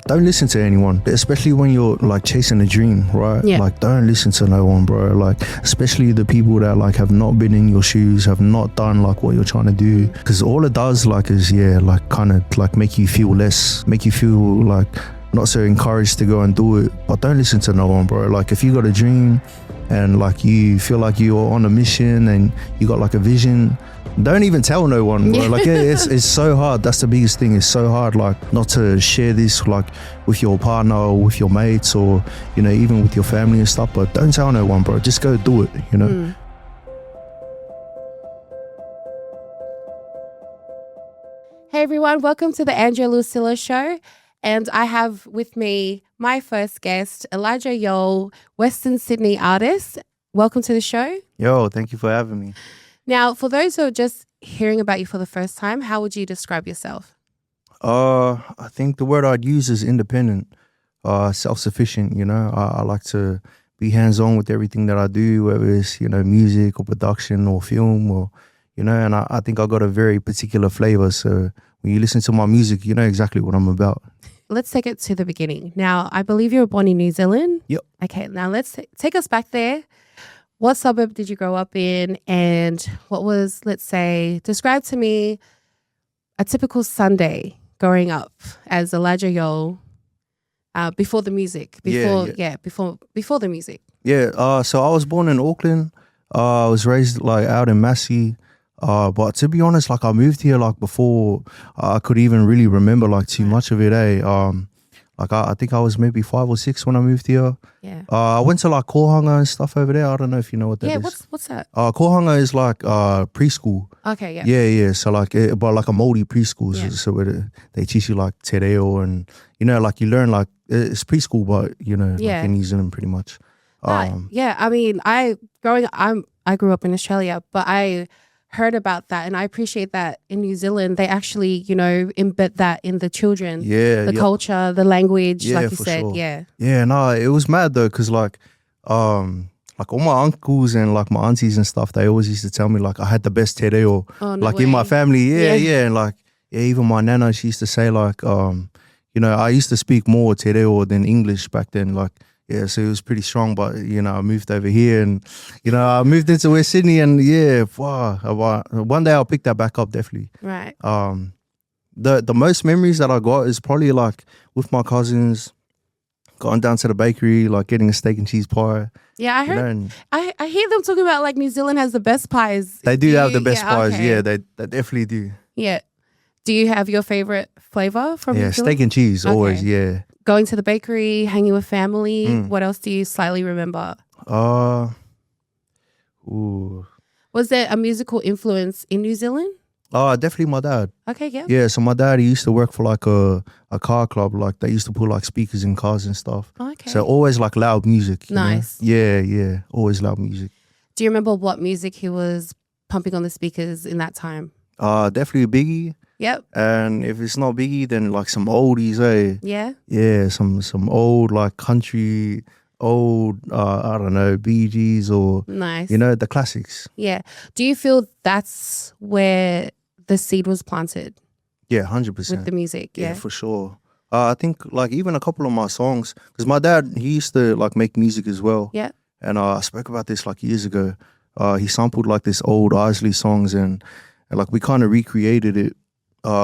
don't listen to anyone, especially when you're like chasing a dream, right? Yeah. Like, don't listen to no one, bro. Like, especially the people that like have not been in your shoes, have not done like what you're trying to do, because all it does like is like kind of like make you feel less, make you feel like not so encouraged to go and do it. But don't listen to no one, bro. Like, if you got a dream and like you feel like you're on a mission and you got like a vision, don't even tell no one, bro. Like, it's so hard. That's the biggest thing. It's so hard, like, not to share this like with your partner or with your mates or, you know, even with your family and stuff. But don't tell no one, bro. Just go do it, you know. Hey everyone, welcome to the Andrea-Lusila show. And I have with me my first guest, Elijah Yole, Western Sydney artist. Welcome to the show. Yo, thank you for having me. Now, for those who are just hearing about you for the first time, how would you describe yourself? I think the word I'd use is independent, self-sufficient, you know. I like to be hands-on with everything that I do, whether it's, you know, music or production or film or, you know, and I think I got a very particular flavor. So when you listen to my music, you know exactly what I'm about. Let's take it to the beginning. Now, I believe you were born in New Zealand. Yep. Okay, now let's take us back there. What suburb did you grow up in? And what was, let's say, describe to me a typical Sunday growing up as Elijah Yole before the music. Before the music. Yeah, so I was born in Auckland. I was raised like out in Massey. But to be honest, like I moved here like before I could even really remember like too much of it, Like I think I was maybe 5 or 6 when I moved here. Yeah. I went to like Kohanga and stuff over there. I don't know if you know what that is. Yeah, what's that? Kohanga is like preschool. Okay, yeah. Yeah. So like, but like a Māori preschool. Yeah. So where they teach you like te reo and, you know, like you learn like, it's preschool, but you know, like in New Zealand pretty much. Yeah, I mean, I grew up in Australia, but I heard about that and I appreciate that in New Zealand they actually, you know, embed that in the children. The culture, the language, like you said. Sure. Yeah, no, it was mad though, because like all my uncles and like my aunties and stuff, they always used to tell me like I had the best te reo in my family. And like even my nana, she used to say like you know, I used to speak more te reo than English back then, like. Yeah, so it was pretty strong, but, you know, I moved over here and, you know, I moved into West Sydney and, wow, one day I'll pick that back up, definitely. Right. The most memories that I got is probably, like, with my cousins, going down to the bakery, like, getting a steak and cheese pie. Yeah, I heard, I hear them talking about, like, New Zealand has the best pies. They do have the best pies, okay. They definitely do. Yeah. Do you have your favorite flavor from New Zealand? Steak and cheese, always, yeah. Going to the bakery, hanging with family. What else do you slightly remember? Was there a musical influence in New Zealand? Definitely my dad. Okay, yeah. Yeah, so my dad, he used to work for like a car club. Like they used to put like speakers in cars and stuff. Okay. So always like loud music. Nice. You know? Yeah. Always loud music. Do you remember what music he was pumping on the speakers in that time? Definitely Biggie. Yep. And if it's not Biggie, then like some oldies, Yeah? Yeah, some old like country, old, I don't know, Bee Gees or, nice. You know, the classics. Yeah. Do you feel that's where the seed was planted? Yeah, 100%. With the music, yeah? Yeah, for sure. I think like even a couple of my songs, because my dad, he used to like make music as well. Yeah. And I spoke about this like years ago. He sampled like this old Isley songs and like we kind of recreated it.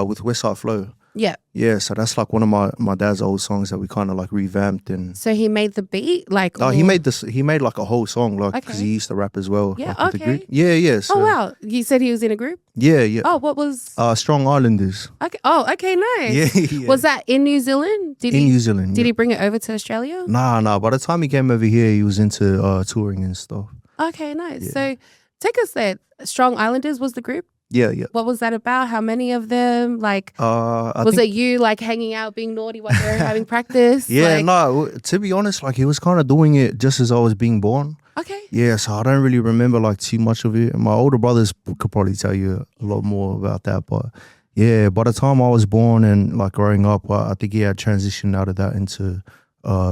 With West Side Flow. Yeah. Yeah, so that's like one of my dad's old songs that we kind of like revamped and. So he made the beat, like. Oh, he made like a whole song, like because he used to rap as well. Yeah, like, okay. The group. Yeah. So, oh wow, you said he was in a group. Yeah. Oh, what was? Strong Islanders. Okay. Oh, okay, nice. Yeah. Was that in New Zealand? New Zealand. Did he bring it over to Australia? Nah. By the time he came over here, he was into touring and stuff. Okay, nice. Yeah. So take us there. Strong Islanders was the group. Yeah. What was that about? How many of them? Like, was it you like hanging out, being naughty while they were having practice? Yeah, like... no. To be honest, like he was kind of doing it just as I was being born. Okay. Yeah, so I don't really remember like too much of it. My older brothers could probably tell you a lot more about that. But yeah, by the time I was born and like growing up, I think he had transitioned out of that into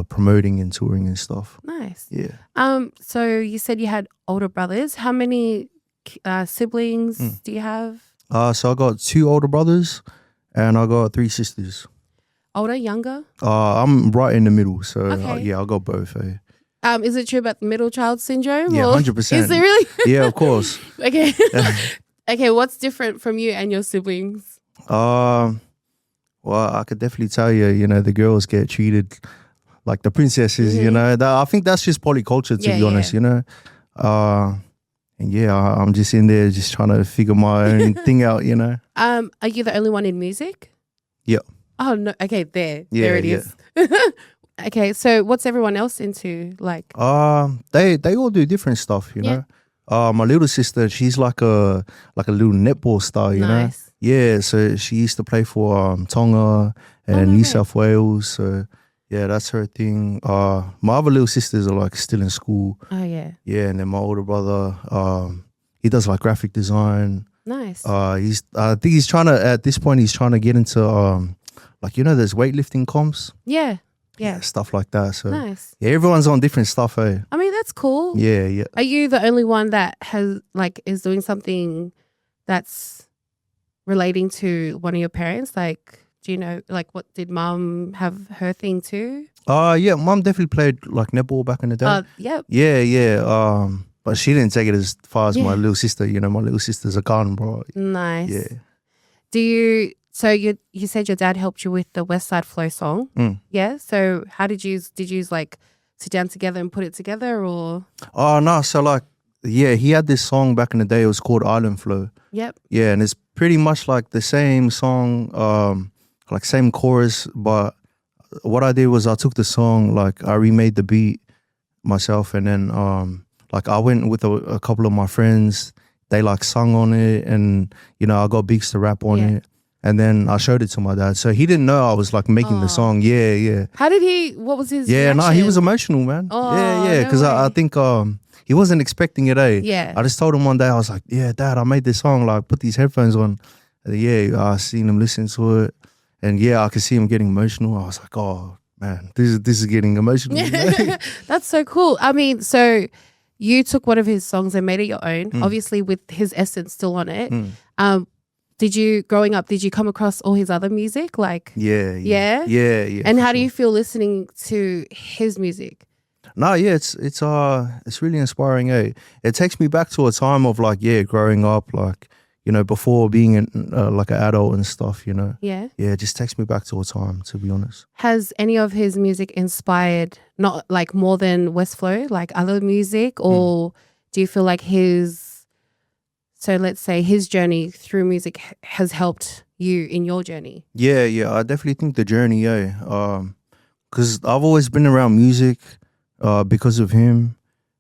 promoting and touring and stuff. Nice. Yeah. So you said you had older brothers. How many siblings do you have? So I got 2 older brothers and I got 3 sisters. Older, younger? I'm right in the middle, so Okay. yeah, I got both. Eh? Is it true about the middle child syndrome? Yeah, or 100%. Is it really? Yeah, of course. Okay. Okay, what's different from you and your siblings? Well, I could definitely tell you, you know, the girls get treated like the princesses, you know. I think that's just polyculture, to be honest, you know. And yeah, I'm just in there just trying to figure my own thing out, you know. Are you the only one in music? Yeah. Oh no. Okay, there it Yeah. is. Okay, so what's everyone else into? Like, they all do different stuff, you know. My little sister, she's like a little netball star, you know. Nice. Yeah, so she used to play for Tonga and New South Wales. So yeah, that's her thing. My other little sisters are like still in school. Oh yeah. Yeah, and then my older brother, he does like graphic design. Nice. I think he's trying to, at this point, he's trying to get into like, you know, there's weightlifting comps. Yeah. Stuff like that. So Nice. yeah, everyone's on different stuff, eh? I mean, that's cool. Yeah. Are you the only one that is doing something that's relating to one of your parents? Like, do you know, like, what did mom have her thing too? Yeah, mom definitely played like netball back in the day. Yep. Yeah. But she didn't take it as far as my little sister. You know, my little sister's a gun, bro. Nice. Yeah. Do you? So you said your dad helped you with the West Side Flow song. Yeah. So how did you like sit down together and put it together, or? Oh no, so like he had this song back in the day. It was called Island Flow. Yep. Yeah, and it's pretty much like the same song, like same chorus. But what I did was I took the song, like I remade the beat myself, and then like I went with a couple of my friends. They like sung on it, and you know I got Beaks to rap on it. And then I showed it to my dad. So he didn't know I was like making the song. Yeah. How did he, what was his reaction? reaction? He was emotional, man. Yeah. Because I think he wasn't expecting it, eh? Yeah. I just told him one day, I was like, yeah, Dad, I made this song. Like, put these headphones on. And I seen him listen to it. And yeah, I could see him getting emotional. I was like, oh, man, this is getting emotional. That's so cool. I mean, so you took one of his songs and made it your own, obviously with his essence still on it. Growing up, did you come across all his other music? Like, Yeah. And how do you feel listening to his music? No, yeah, it's really inspiring. Eh? It takes me back to a time of like, growing up, like, you know, before being like an adult and stuff, you know. Yeah. Yeah, it just takes me back to a time, to be honest. Has any of his music inspired, not like more than Westflow, like other music, or do you feel like so let's say his journey through music has helped you in your journey? Yeah, I definitely think the journey, because I've always been around music because of him,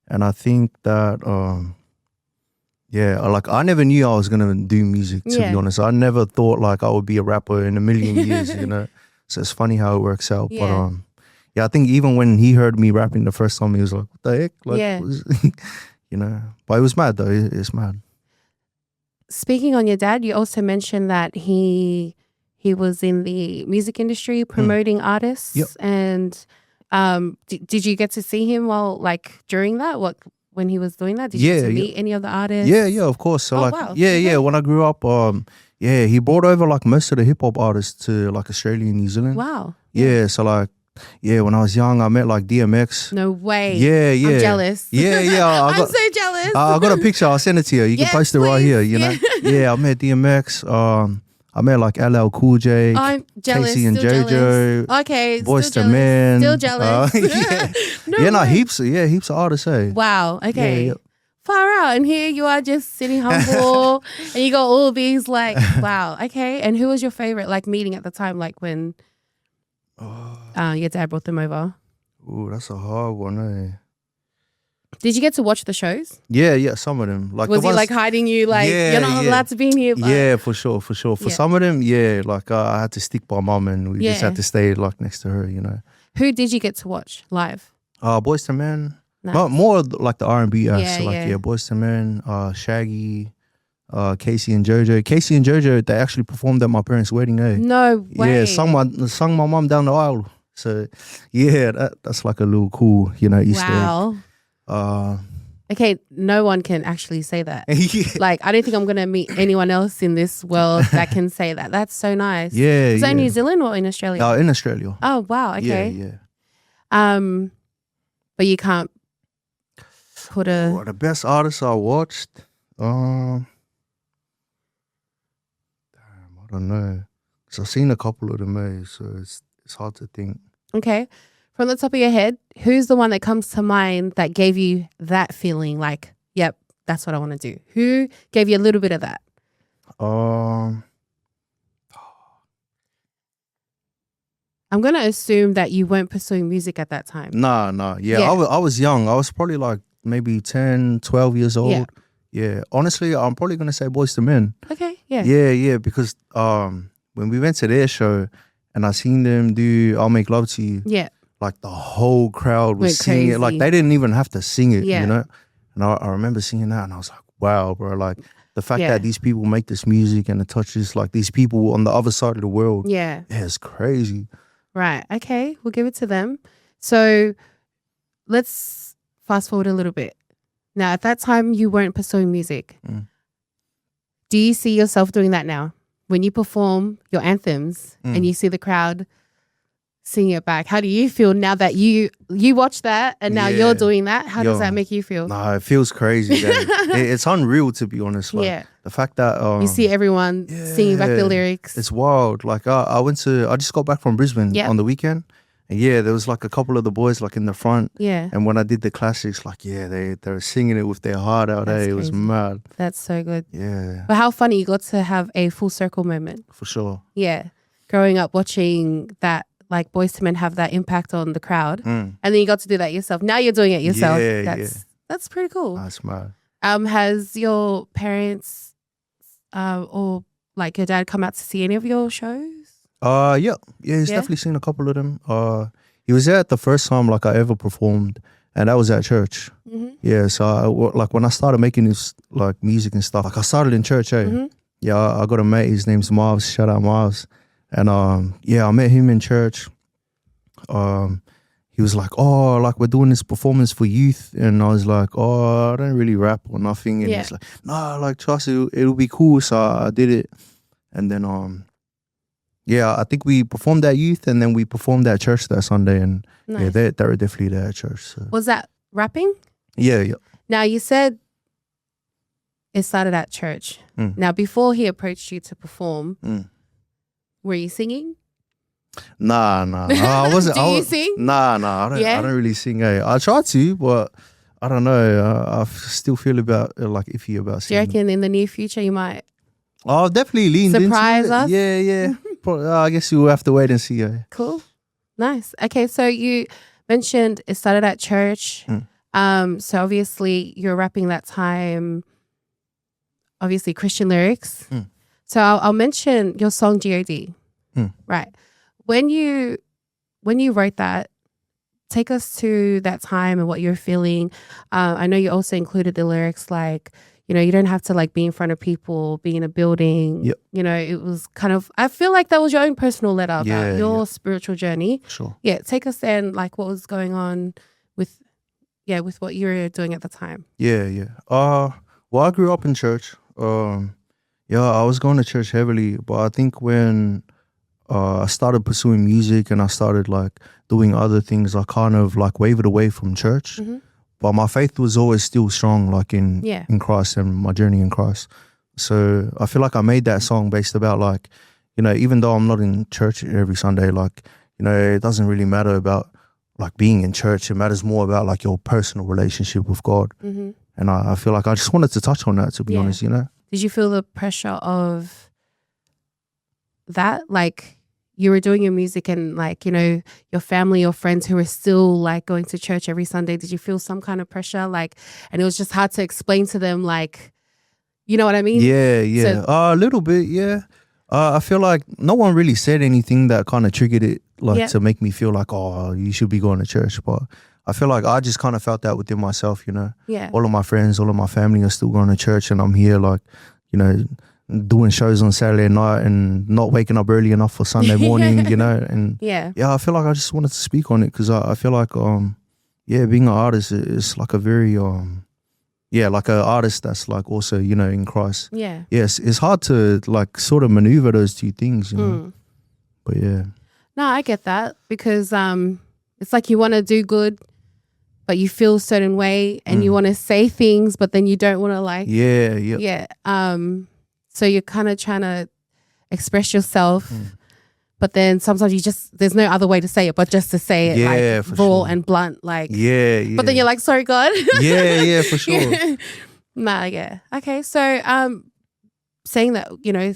and I think that, like I never knew I was gonna do music, to be honest. I never thought like I would be a rapper in a million years, you know. So it's funny how it works out, but I think even when he heard me rapping the first time, he was like, "What the heck?" Like, you know. But it was mad though. It's mad. Speaking on your dad, you also mentioned that he was in the music industry promoting artists. Yep. And did you get to see him during that? When he was doing that? Did you get to meet any of the artists? Yeah, of course. So wow. When I grew up, he brought over like most of the hip hop artists to like Australia and New Zealand. Wow. Yeah, so like when I was young, I met like DMX. No way. Yeah. I'm jealous. Yeah. I'm so jealous. I got a picture. I'll send it to you. You can post it right here, you know. Yeah, I met DMX. I met like LL Cool J. I'm jealous. Casey and still JoJo. Jealous. Okay. Boyz II Men. Still jealous. Heaps of artists, eh? Wow. Okay. Yeah. Far out. And here you are just sitting humble and you got all these like, wow. Okay. And who was your favorite like meeting at the time? Like when your dad brought them over? Ooh, that's a hard one, eh? Did you get to watch the shows? Yeah, some of them. Like, was he like hiding you? Like, you're not allowed to be in here. But... Yeah, for sure. For some of them, like I had to stick by mom and we just had to stay like next to her, you know. Who did you get to watch live? Boyz II Men. Nice. More like the R&B acts. So Boyz II Men, Shaggy, Casey and JoJo. Casey and JoJo, they actually performed at my parents' wedding, eh? No way. Yeah, sung my mom down the aisle. So yeah, that's like a little cool, you know, Easter egg. Okay, no one can actually say that. Yeah. Like, I don't think I'm going to meet anyone else in this world that can say that. That's so nice. Yeah, Is that yeah. in New Zealand or in Australia? In Australia. Oh, wow. Okay. Yeah, yeah. But you can't put Well, the best artists I watched, damn, I don't know. Cause I've seen a couple of them, so it's hard to think. Okay. From the top of your head, who's the one that comes to mind that gave you that feeling like, yep, that's what I want to do? Who gave you a little bit of that? Um, I'm going to assume that you weren't pursuing music at that time. Nah. Yeah, Yeah. I was young. I was probably like maybe 10, 12 years old. Yeah. Yeah. Honestly, I'm probably going to say Boys to Men. Okay. Yeah. Yeah, because when we went to their show and I seen them do I'll Make Love to You, Yeah. like the whole crowd was Went singing it. Like crazy. they didn't even have to sing it, Yeah. you know? And I remember singing that and I was like, wow, bro. Like the fact Yeah. that these people make this music and it touches like these people on the other side of the world. Yeah. Yeah, it's crazy. Right. Okay. We'll give it to them. So let's fast forward a little bit. Now, at that time, you weren't pursuing music. Mm. Do you see yourself doing that now? When you perform your anthems Mm. and you see the crowd sing it back, how do you feel now that you watch that and now Yeah. you're doing that? How does Yo. that make you feel? Nah, it feels crazy. It's unreal, to be honest. Like, Yeah. the fact that You see everyone singing back the yeah, lyrics. it's wild. Like I just got back from Brisbane Yeah. on the weekend. And yeah, there was like a couple of the boys like in the front. Yeah. And when I did the classics, like they were singing it with their heart out. That's It was crazy. mad. That's so good. Yeah, But how funny you got to have a full circle moment. for sure. Yeah. Growing up watching that, like Boyz II Men have that impact on the crowd. Mm. And then you got to do that yourself. Now you're doing it yourself. Yeah, That's pretty cool. That's mad. Has your parents or like your dad come out to see any of your shows? Yeah, he's Yeah? definitely seen a couple of them. He was there at the first time like I ever performed, and that was at church. Mm-hmm. Yeah, so like when I started making this like music and stuff, like I started in church. Mm-hmm. Yeah, I got a mate. His name's Marvs. Shout out Marvs. And I met him in church. He was like, "Oh, like we're doing this performance for youth," and I was like, "Oh, I don't really rap or nothing." And Yeah. he's like, "Nah, like trust it, it'll be cool." So I did it, and then I think we performed at youth, and then we performed at church that Sunday, and Nice. yeah, they were definitely there at church. So. Was that rapping? Yeah. Now you said it started at church. Mm. Now before he approached you to perform, Mm. were you singing? Nah. I wasn't. Do I you was, sing? Nah. I don't. Yeah? I don't really sing. I try to, but I don't know. I still feel about like iffy about Do you singing. reckon in the near future you might? I'll definitely lean Surprise into it. us? Yeah. I guess you'll have to wait and see. Yeah. Cool. Nice. Okay, so you mentioned it started at church. So obviously you're rapping that time, obviously Christian lyrics. So I'll mention your song G.O.D. Right. When you wrote that, take us to that time and what you're feeling. I know you also included the lyrics like, you know, you don't have to like be in front of people, be in a building. Yep. You know, it was kind of, I feel like that was your own personal letter about Yeah, your yeah. spiritual journey. Sure. Yeah, take us then, like what was going on with what you were doing at the time. Yeah. Well, I grew up in church. I was going to church heavily, but I think when I started pursuing music and I started like doing other things, I kind of like wavered away from church. Mm-hmm. But my faith was always still strong, like in Christ and my journey in Christ. So I feel like I made that song based about like, you know, even though I'm not in church every Sunday, like, you know, it doesn't really matter about like being in church. It matters more about like your personal relationship with God. Mm-hmm. And I feel like I just wanted to touch on that, to be honest, you know? Did you feel the pressure of that? Like you were doing your music and like, you know, your family or friends who were still like going to church every Sunday. Did you feel some kind of pressure? Like, and it was just hard to explain to them, like, you know what I mean? Yeah. So- A little bit, yeah. I feel like no one really said anything that kind of triggered it, like to make me feel like, oh, you should be going to church. But I feel like I just kind of felt that within myself, you know. Yeah. All of my friends, all of my family are still going to church, and I'm here, like, you know, doing shows on Saturday night and not waking up early enough for Sunday morning, you know. And Yeah. I feel like I just wanted to speak on it because I feel like, being an artist is like a very, like a artist that's like also, you know, in Christ. Yeah. Yes, it's hard to like sort of maneuver those two things, you know. But yeah. No, I get that because it's like you want to do good, but you feel a certain way, and you want to say things, but then you don't want to like. Yeah. So you're kind of trying to express yourself, but then sometimes there's no other way to say it but just to say it like raw and blunt, like. Yeah. But then you're like, sorry, God. yeah, for sure. Nah, yeah. Okay, so saying that, you know,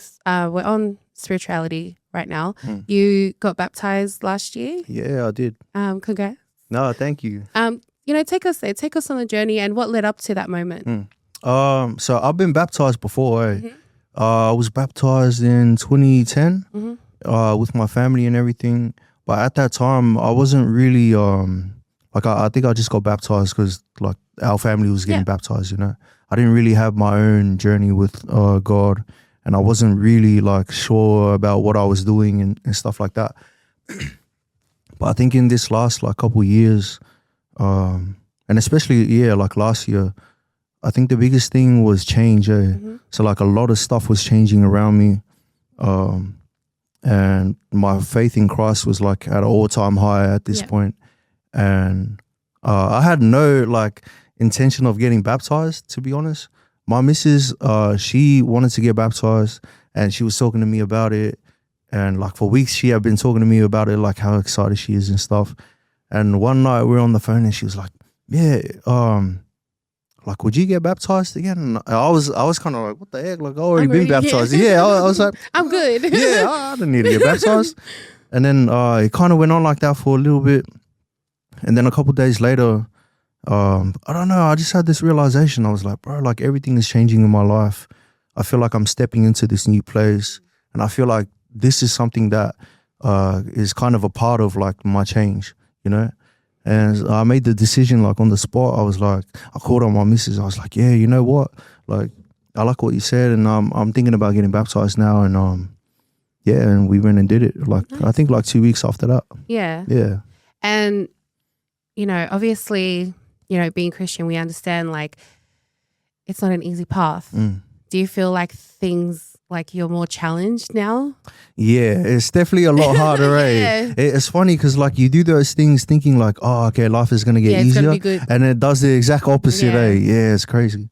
we're on spirituality right now. You got baptized last year. Yeah, I did. Congrats. No, thank you. You know, take us there. Take us on the journey and what led up to that moment. So I've been baptized before. I was baptized in 2010 with my family and everything. But at that time, I wasn't really like I think I just got baptized because like our family was getting baptized. You know, I didn't really have my own journey with God, and I wasn't really like sure about what I was doing and stuff like that. But I think in this last like couple of years. And especially, like last year, I think the biggest thing was change. So like a lot of stuff was changing around me. And my faith in Christ was like at an all-time high at this point. And I had no like intention of getting baptized, to be honest. My missus, she wanted to get baptized and she was talking to me about it. And like for weeks, she had been talking to me about it, like how excited she is and stuff. And one night we were on the phone and she was like, yeah, like, would you get baptized again? And I was kind of like, what the heck? Like, I already been baptized. I was like, I'm good. I don't need to get baptized. And then it kind of went on like that for a little bit. And then a couple of days later, I don't know, I just had this realization. I was like, bro, like everything is changing in my life. I feel like I'm stepping into this new place. And I feel like this is something that is kind of a part of like my change. You know, and I made the decision like on the spot. I was like, I called on my missus. I was like, yeah, you know what? Like, I like what you said, and I'm thinking about getting baptized now. And and we went and did it. Like, nice. I think like 2 weeks after that. Yeah. And you know, obviously, you know, being Christian, we understand like it's not an easy path. Do you feel like things like you're more challenged now? Yeah, it's definitely a lot harder, right? It's funny because like you do those things thinking like, oh, okay, life is going to get easier. Gonna be good. And it does the exact opposite, Yeah, it's crazy.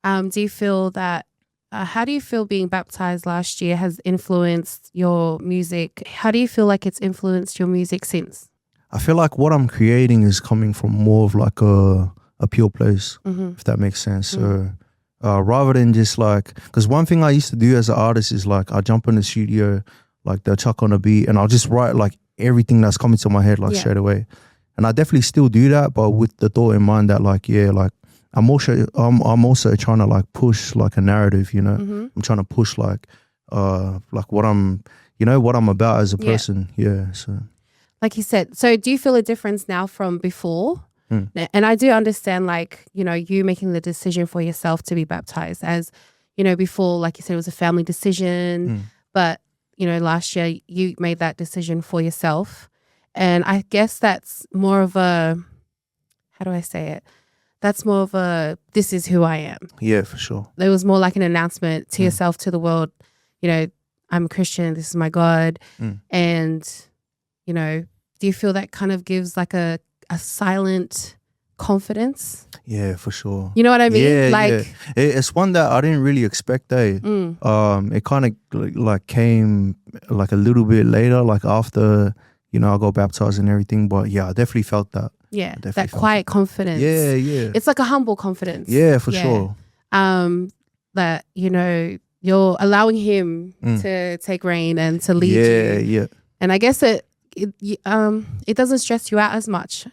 Do you feel that, how do you feel being baptized last year has influenced your music? How do you feel like it's influenced your music since? I feel like what I'm creating is coming from more of like a pure place, if that makes sense. So rather than just like, because one thing I used to do as an artist is like I jump in the studio, like they'll chuck on a beat and I'll just write like everything that's coming to my head like straight away. And I definitely still do that, but with the thought in mind that like, like I'm also trying to like push like a narrative, you know. I'm trying to push like what I'm, you know, what I'm about as a person. So like you said, so do you feel a difference now from before? And I do understand, like, you know, you making the decision for yourself to be baptized, as, you know, before, like you said, it was a family decision. But, you know, last year you made that decision for yourself. And I guess that's more of a, how do I say it? That's more of a, this is who I am. Yeah, for sure. It was more like an announcement to yourself, to the world, you know, I'm a Christian, this is my God. And, you know, do you feel that kind of gives like a silent confidence? Yeah, for sure. You know what I mean? Yeah, like it's one that I didn't really expect. It kind of like came like a little bit later, like after, you know, I got baptized and everything. But yeah, I definitely felt that. Yeah, that quiet confidence. Yeah. It's like a humble confidence. Yeah, for sure. That, you know, you're allowing him to take reign and to lead you. Yeah. And I guess it doesn't stress you out as much.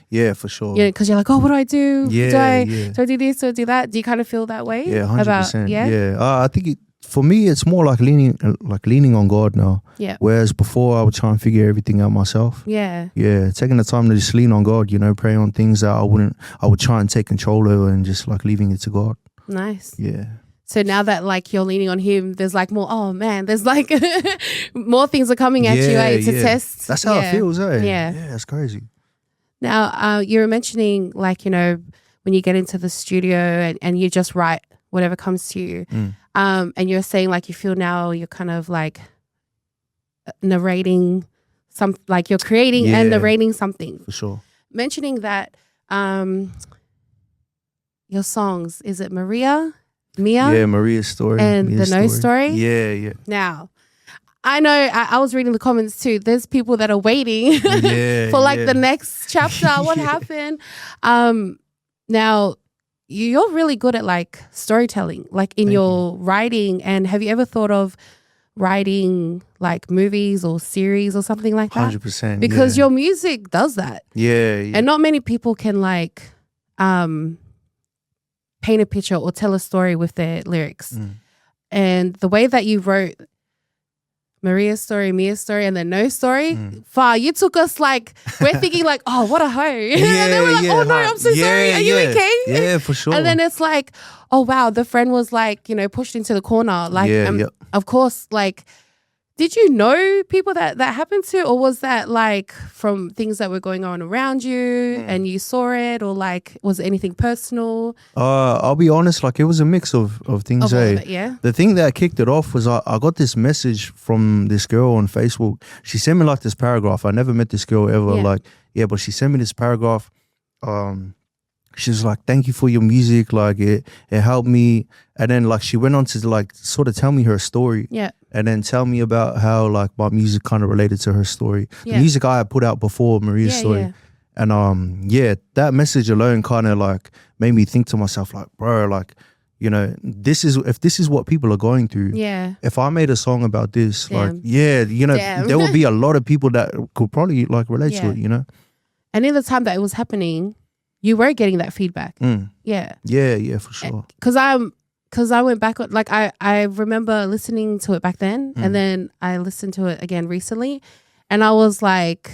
Yeah, for sure. Yeah, because you're like, oh, what do I do? Yeah, do I do this or do that? Do you kind of feel that way? Yeah, 100%. I think for me, it's more like leaning on God now. Yeah. Whereas before, I would try and figure everything out myself. Yeah. Yeah, taking the time to just lean on God, you know, pray on things that I would try and take control over and just like leaving it to God. Nice. Yeah. So now that like you're leaning on him, there's like more, oh man, there's like more things are coming at you to test. That's how it feels, Yeah. Yeah, it's crazy. Now, you were mentioning like, you know, when you get into the studio and you just write whatever comes to you. And you're saying like you feel now you're kind of like narrating like you're creating and narrating something. For sure. Mentioning that your songs, is it Mia? Yeah, Maria's story. And Mia's the No Story? Yeah. Now, I know I was reading the comments too. There's people that are waiting for like the next chapter. What happened? Now, you're really good at like storytelling, like in your writing. And have you ever thought of writing like movies or series or something like that? 100%. Because your music does that. Yeah. And not many people can like paint a picture or tell a story with their lyrics. And the way that you wrote Maria's story, Mia's story, and then No Story, far, you took us like, we're thinking like, oh, what a hoe. And then we're like, oh no, I'm so sorry. Are you okay? Yeah, for sure. And then it's like, oh wow, the friend was like, pushed into the corner. Like, of course, like, did you know people that happened to, or was that like from things that were going on around you and you saw it, or like was it anything personal? I'll be honest, like it was a mix of things. The thing that kicked it off was I got this message from this girl on Facebook. She sent me like this paragraph. I never met this girl ever. But she sent me this paragraph. She was like, thank you for your music. Like it helped me. And then like she went on to like sort of tell me her story. Yeah. And then tell me about how like my music kind of related to her story. The music I had put out before Maria's story. Yeah. And that message alone kind of like made me think to myself like, bro, like, if this is what people are going through. Yeah. If I made a song about this, there will be a lot of people that could probably like relate to it, And in the time that it was happening, you were getting that feedback. Yeah. Yeah, for sure. Because I went back, like I remember listening to it back then, and then I listened to it again recently, and I was like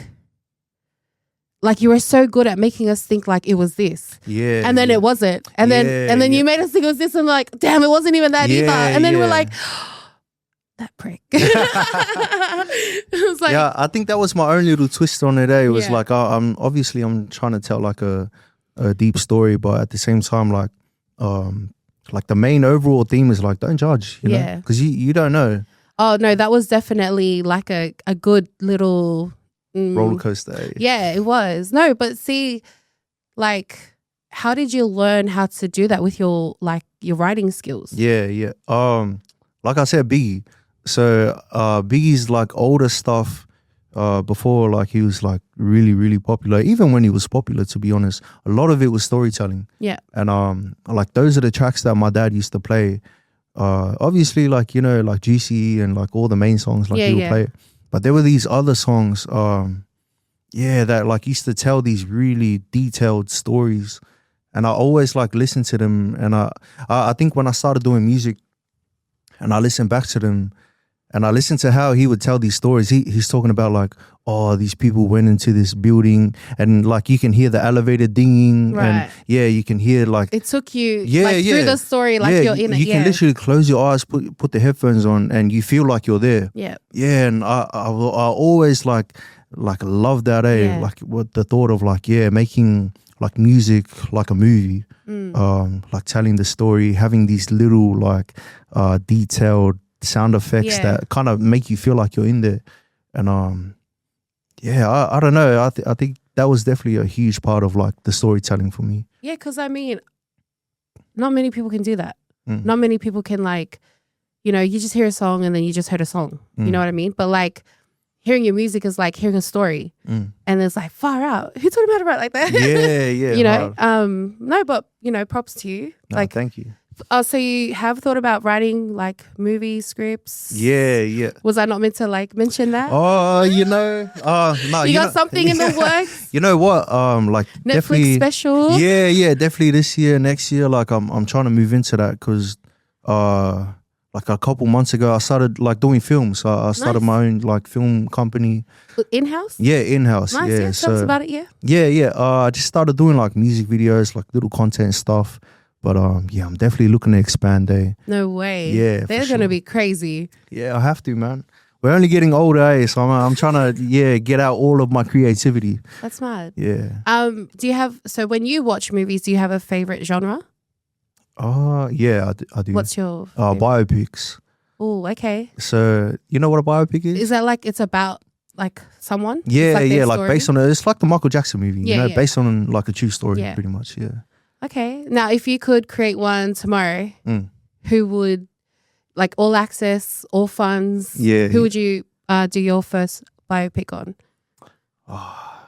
you were so good at making us think like it was this. Yeah. And then it wasn't. And then you made us think it was this, and like, damn, it wasn't even that either. And then we're like, that prick. It was like, I think that was my own little twist on it. It was like I'm trying to tell like a deep story, but at the same time like the main overall theme is like, don't judge, you know, because you don't know. Oh no, that was definitely like a good little roller coaster. Yeah, it was. No, but see, like, how did you learn how to do that with your writing skills? Yeah. Like I said, Biggie. So Biggie's like older stuff. Before like he was like really, really popular. Even when he was popular, to be honest, a lot of it was storytelling. Yeah. And like those are the tracks that my dad used to play. Obviously like, like GCE and like all the main songs like he would play. But there were these other songs, that like used to tell these really detailed stories. And I always like listened to them. And I think when I started doing music and I listened back to them, and I listened to how he would tell these stories. He's talking about like, oh, these people went into this building, and like you can hear the elevator dinging, and you can hear like it took you through the story, like you're in it. You can literally close your eyes, put the headphones on, and you feel like you're there. Yeah, and I always like love that. Like what the thought of like making like music like a movie, like telling the story, having these little like detailed sound effects that kind of make you feel like you're in there. And I don't know, I think that was definitely a huge part of like the storytelling for me. Yeah, because I mean, not many people can do that. Not many people can like, you just hear a song and then you just heard a song. You know what I mean? But like hearing your music is like hearing a story, and it's like far out. Who taught him how to write like that? No, but props to you. No, like, thank you. Oh, so you have thought about writing like movie scripts? Yeah. Was I not meant to like mention that? Oh, no. You got something in the works? You know what? Like Netflix special? Yeah, definitely this year, next year. Like I'm trying to move into that because like a couple months ago I started like doing films. I started my own like film company. In-house? Yeah, in-house. Nice, yeah. Tell us about it, Yeah. I just started doing like music videos, like little content stuff. But I'm definitely looking to expand there. No way. Yeah, they're gonna be crazy. Yeah, I have to, man. we're only getting older, so I'm trying to get out all of my creativity. That's mad. Yeah. Do you have, so when you watch movies, do you have a favorite genre? Yeah, I do. What's your biopics? Oh, okay. So you know what a biopic is? Is that like it's about like someone? Yeah, it's like like based on it's like the Michael Jackson movie, Yeah, yeah. based on like a true story, Yeah. pretty much. Yeah. Okay. Now, if you could create one tomorrow, who would, like all access, all funds? Yeah. Who would you do your first biopic on? I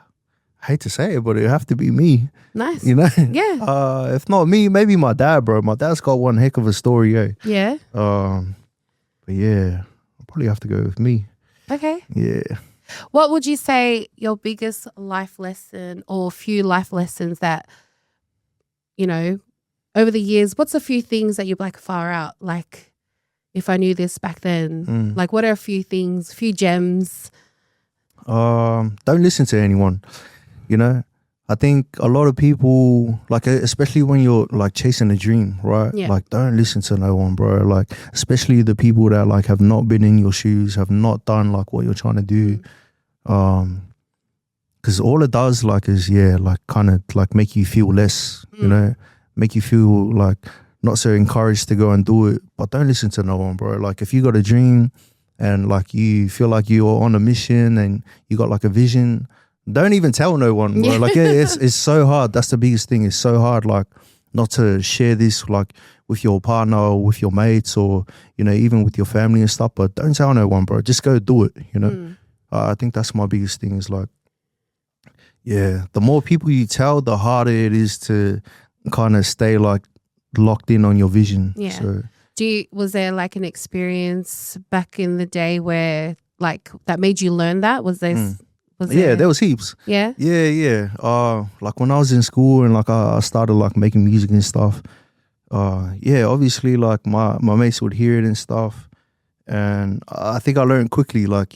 hate to say it, but it'd have to be me. Nice. You know? Yeah. If not me, maybe my dad, bro. My dad's got one heck of a story, Yeah. But yeah, I'll probably have to go with me. Okay. Yeah. What would you say your biggest life lesson or few life lessons that, you know, over the years, what's a few things that you're like far out? Like, if I knew this back then, like what are a few things, few gems? Don't listen to anyone, you know? I think a lot of people, like, especially when you're like chasing a dream, right? Yeah. Like, don't listen to no one, bro. Like, especially the people that like have not been in your shoes, have not done like what you're trying to do. Because all it does like is, like kind of like make you feel less, you know, make you feel like not so encouraged to go and do it. But don't listen to no one, bro. Like, if you got a dream and like you feel like you're on a mission and you got like a vision, don't even tell no one, bro. Like, it's so hard. That's the biggest thing. It's so hard, like, not to share this like with your partner or with your mates or, you know, even with your family and stuff. But don't tell no one, bro. Just go do it, you know. I think that's my biggest thing is like, the more people you tell, the harder it is to kind of stay like locked in on your vision. Yeah. So, was there like an experience back in the day where like that made you learn that? Was there? there was heaps. Yeah. Yeah. Like when I was in school and like I started like making music and stuff. Obviously like my mates would hear it and stuff, and I think I learned quickly. Like,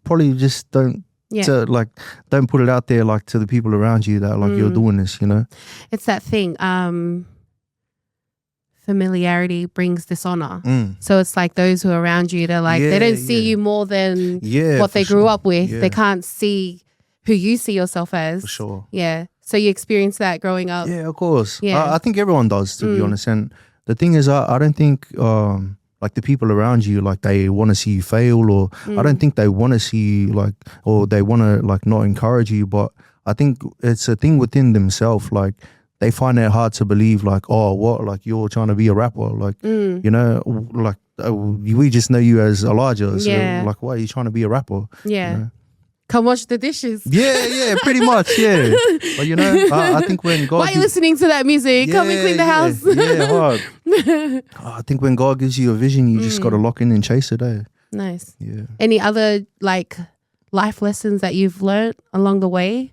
probably just don't put it out there like to the people around you that like you're doing this. You know, it's that thing. Familiarity brings dishonor. So it's like those who are around you, they're like, they don't see you more than what they grew up with. They can't see who you see yourself as. For sure. Yeah. So you experienced that growing up. Yeah, of course. Yeah. I think everyone does, to be honest. And the thing is, I don't think like the people around you, like they want to see you fail, or I don't think they want to see you like, or they want to like not encourage you. But I think it's a thing within themselves. Like, they find it hard to believe, like, oh, what, like you're trying to be a rapper, like, you know, like we just know you as Elijah, so like, why are you trying to be a rapper? Yeah. You know? Come wash the dishes. Yeah, pretty much, yeah. But you know, I think when God, why are you listening to that music? Come and clean the house. Hard. I think when God gives you a vision, you just got to lock in and chase it. Nice. Yeah. Any other like life lessons that you've learned along the way?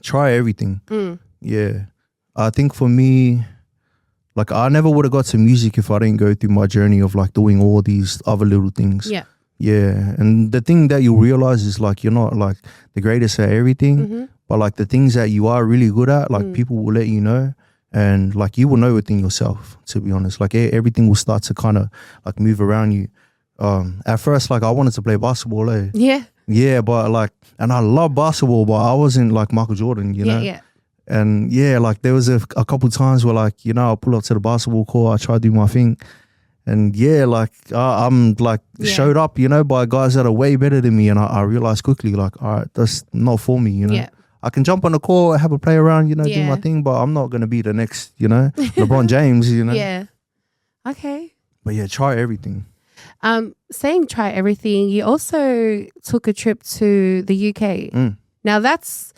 Try everything. Yeah. I think for me, like, I never would have got to music if I didn't go through my journey of like doing all these other little things. Yeah. Yeah. And the thing that you realize is like you're not like the greatest at everything, but like the things that you are really good at, like people will let you know, and like you will know within yourself, to be honest. Like everything will start to kind of like move around you. At first, like I wanted to play basketball. Yeah, but like, and I love basketball, but I wasn't like Michael Jordan, you know? Yeah. And like there was a couple times where like, you know, I pull up to the basketball court, I try to do my thing. And like I'm like showed up, you know, by guys that are way better than me. And I realized quickly, like, all right, that's not for me, you know? Yeah. I can jump on the court, have a play around, you know, do my thing, but I'm not going to be the next, you know, LeBron James, you know? Yeah. Okay. But try everything. Saying try everything, you also took a trip to the UK. Now that's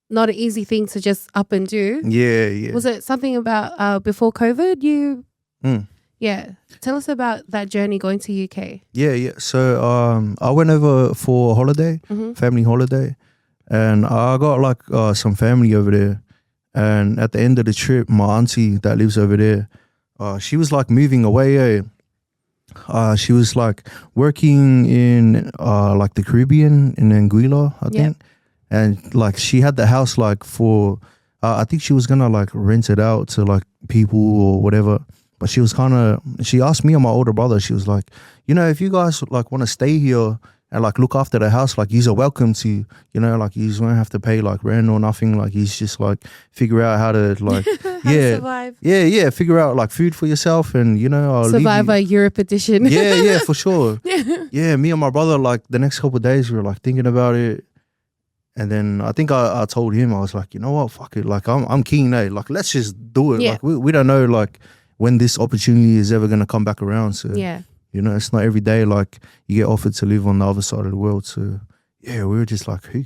not an easy thing to just up and do. Yeah. Was it something about before COVID you Yeah. Tell us about that journey going to UK. Yeah. So I went over for a holiday, family holiday, and I got like some family over there. And at the end of the trip, my auntie that lives over there, she was like moving away. She was like working in like the Caribbean in Anguilla, I think. And like she had the house like for, I think she was gonna like rent it out to like people or whatever. But she was she asked me and my older brother, she was like, if you guys like want to stay here and like look after the house, like you're welcome to, like you won't have to pay like rent or nothing. Like he's just like figure out how to like survive. Yeah, figure out like food for yourself and I'll Survivor Europe edition. Yeah, for sure. Yeah, me and my brother, like the next couple of days we were like thinking about it. And then I think I told him, I was like, you know what, fuck it. Like I'm keen, like let's just do it. Yeah. Like we don't know like when this opportunity is ever gonna come back around. So yeah. It's not every day like you get offered to live on the other side of the world. So yeah, we were just like, hey,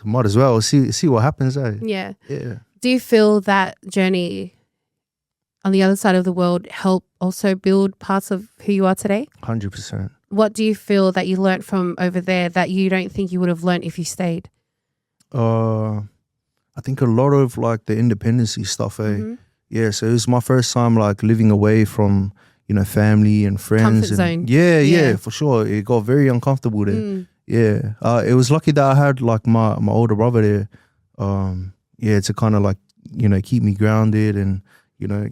might as well see what happens, eh? Yeah. Yeah. Do you feel that journey on the other side of the world help also build parts of who you are today? 100%. What do you feel that you learnt from over there that you don't think you would have learnt if you stayed? I think a lot of like the independency stuff, eh? Mm-hmm. Yeah, so it was my first time like living away from, family and friends. Comfort zone. Yeah, for sure. It got very uncomfortable there. Mm. Yeah. It was lucky that I had like my older brother there. To kind of like, keep me grounded and,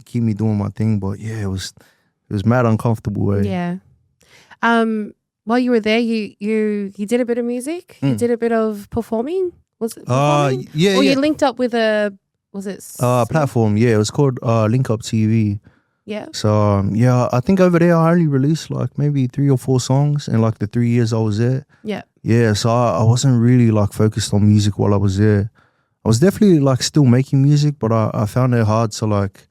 keep me doing my thing. But yeah, it was mad uncomfortable, eh? Yeah. While you were there, you did a bit of music? You did a bit of performing? Was it performing? Yeah. Or you linked up with was it? Platform, yeah. It was called Link Up TV. Yeah. So, I think over there I only released like maybe 3 or 4 songs in like the 3 years I was there. Yeah. Yeah, so I wasn't really like focused on music while I was there. I was definitely like still making music, but I found it hard to like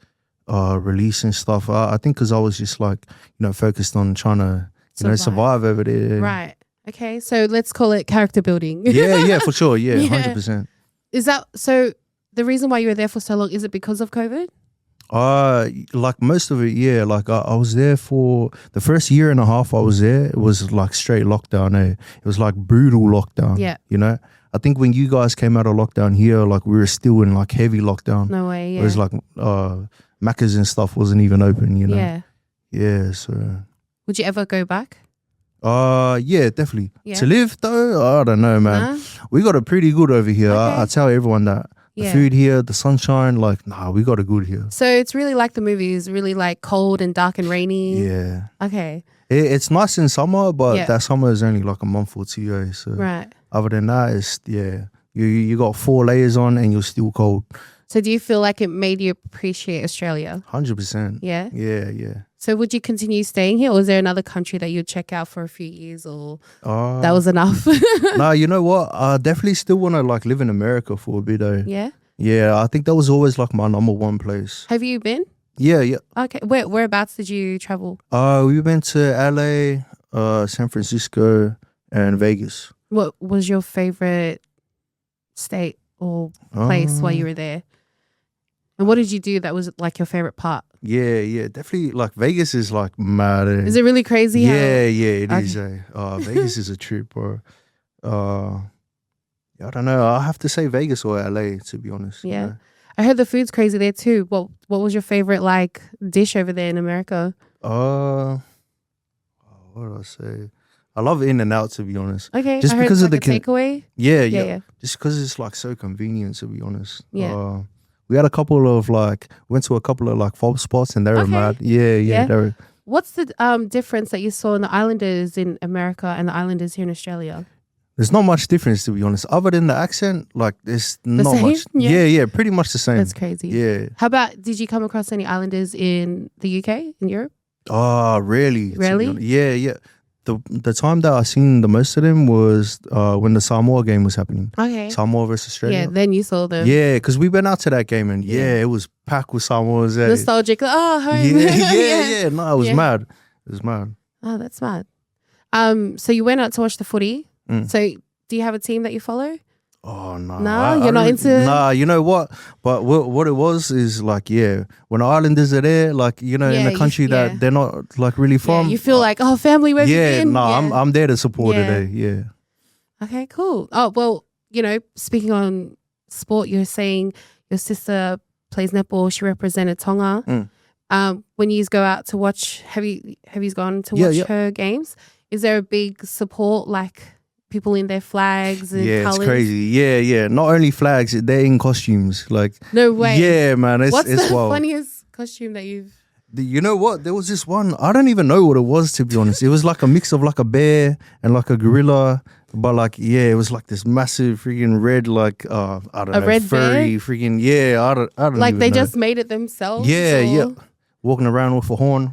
release and stuff. I think because I was just like, focused on trying to, survive over there. Right. Okay, so let's call it character building. Yeah, for sure. Yeah, 100%. Is that, so the reason why you were there for so long, is it because of COVID? Like most of it, yeah. Like I was there for the first year and a half I was there. It was like straight lockdown, eh? It was like brutal lockdown. Yeah. I think when you guys came out of lockdown here, like we were still in like heavy lockdown. No way, yeah. It was like Macca's and stuff wasn't even open, Yeah. Yeah, so. Would you ever go back? Yeah, definitely. Yeah. To live though, I don't know, man. Nah? We got it pretty good over here. Okay. I tell everyone that. The Yeah. food here, the sunshine, like, we got it good here. So it's really like the movies, really like cold and dark and rainy. Yeah. Okay. It's nice in summer, but Yeah. that summer is only like a month or 2, eh? So Right. other than that, it's, you got 4 layers on and you're still cold. So do you feel like it made you appreciate Australia? 100%. Yeah. Yeah. So would you continue staying here, or is there another country that you'd check out for a few years, or that was enough? Nah, you know what? I definitely still want to like live in America for a bit, though. Yeah. Yeah, I think that was always like my number one place. Have you been? Yeah. Okay. Whereabouts did you travel? We went to LA, San Francisco, and Vegas. What was your favorite state or place while you were there? And what did you do that was like your favorite part? Yeah, definitely. Like Vegas is like mad. Is it really crazy? Yeah, it Okay. is. Vegas is a trip, bro. I don't know. I have to say Vegas or LA, to be honest. Yeah. I heard the food's crazy there too. What was your favorite like dish over there in America? What do I say? I love In-N-Out, to be honest. Okay. Just I heard because it's of like a takeaway. Yeah. Just because it's like so convenient, to be honest. Yeah. We had a couple of went to a couple of like fob spots and they were Okay. mad. Yeah. They were. What's the difference that you saw in the Islanders in America and the Islanders here in Australia? There's not much difference, to be honest. Other than the accent, like there's not same? much. Yeah. Yeah, pretty much the same. That's crazy. Yeah. How about, did you come across any Islanders in the UK, in Europe? Really? Really? Yeah. The time that I seen the most of them was when the Samoa game was happening. Okay. Samoa versus Australia. Yeah, then you saw them. Yeah, because we went out to that game and it was packed with Samoans. Nostalgic. Oh, home. Yeah. No, it was mad. It was mad. Oh, that's mad. So you went out to watch the footy. So do you have a team that you follow? Oh, no. No, you're not into... Nah, you know what? But what it was is like, when the Islanders are there, like, in a country that they're not like really from. You feel like, family, where have you been? I'm there to support it. Yeah. Okay, cool. Oh, well, speaking on sport, you're saying your sister plays netball. She represented Tonga. When you go out to watch, have you gone to watch her games? Is there a big support, like people in their flags and colours? It's crazy. Yeah. Not only flags, they're in costumes. Like, no way. Yeah, man. What's it's the wild. funniest costume that you've... You know what? There was this one. I don't even know what it was, to be honest. It was like a mix of like a bear and like a gorilla. But like, yeah, it was like this massive freaking red, like, I don't know, red furry bear? freaking, yeah, I don't Like even they know. just made it themselves? Yeah, or- yeah. Walking around with a horn.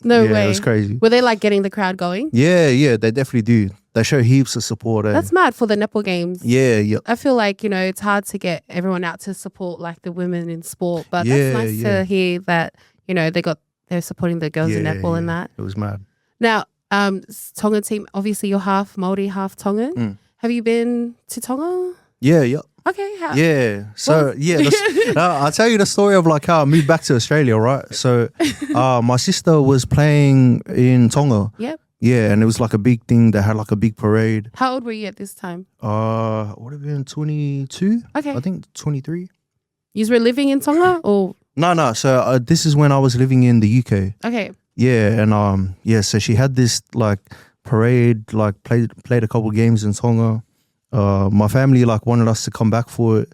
No yeah, way. it was crazy. Were they like getting the crowd going? Yeah, they definitely do. They show heaps of support. That's mad for the netball games. Yeah. I feel like, it's hard to get everyone out to support like the women in sport, but Yeah, that's nice to hear that, they're supporting the girls in netball and that. It was mad. Now, Tonga team, obviously you're half Māori, half Tongan. Mm. Have you been to Tonga? Yeah. Okay. How? Yeah. So I'll tell you the story of like how I moved back to Australia, right? So my sister was playing in Tonga. Yep. Yeah, and it was like a big thing. They had like a big parade. How old were you at this time? Would have been 22. Okay. I think 23. You were living in Tonga or? No. So this is when I was living in the UK. Okay. Yeah, and so she had this like parade, like played a couple games in Tonga. My family like wanted us to come back for it.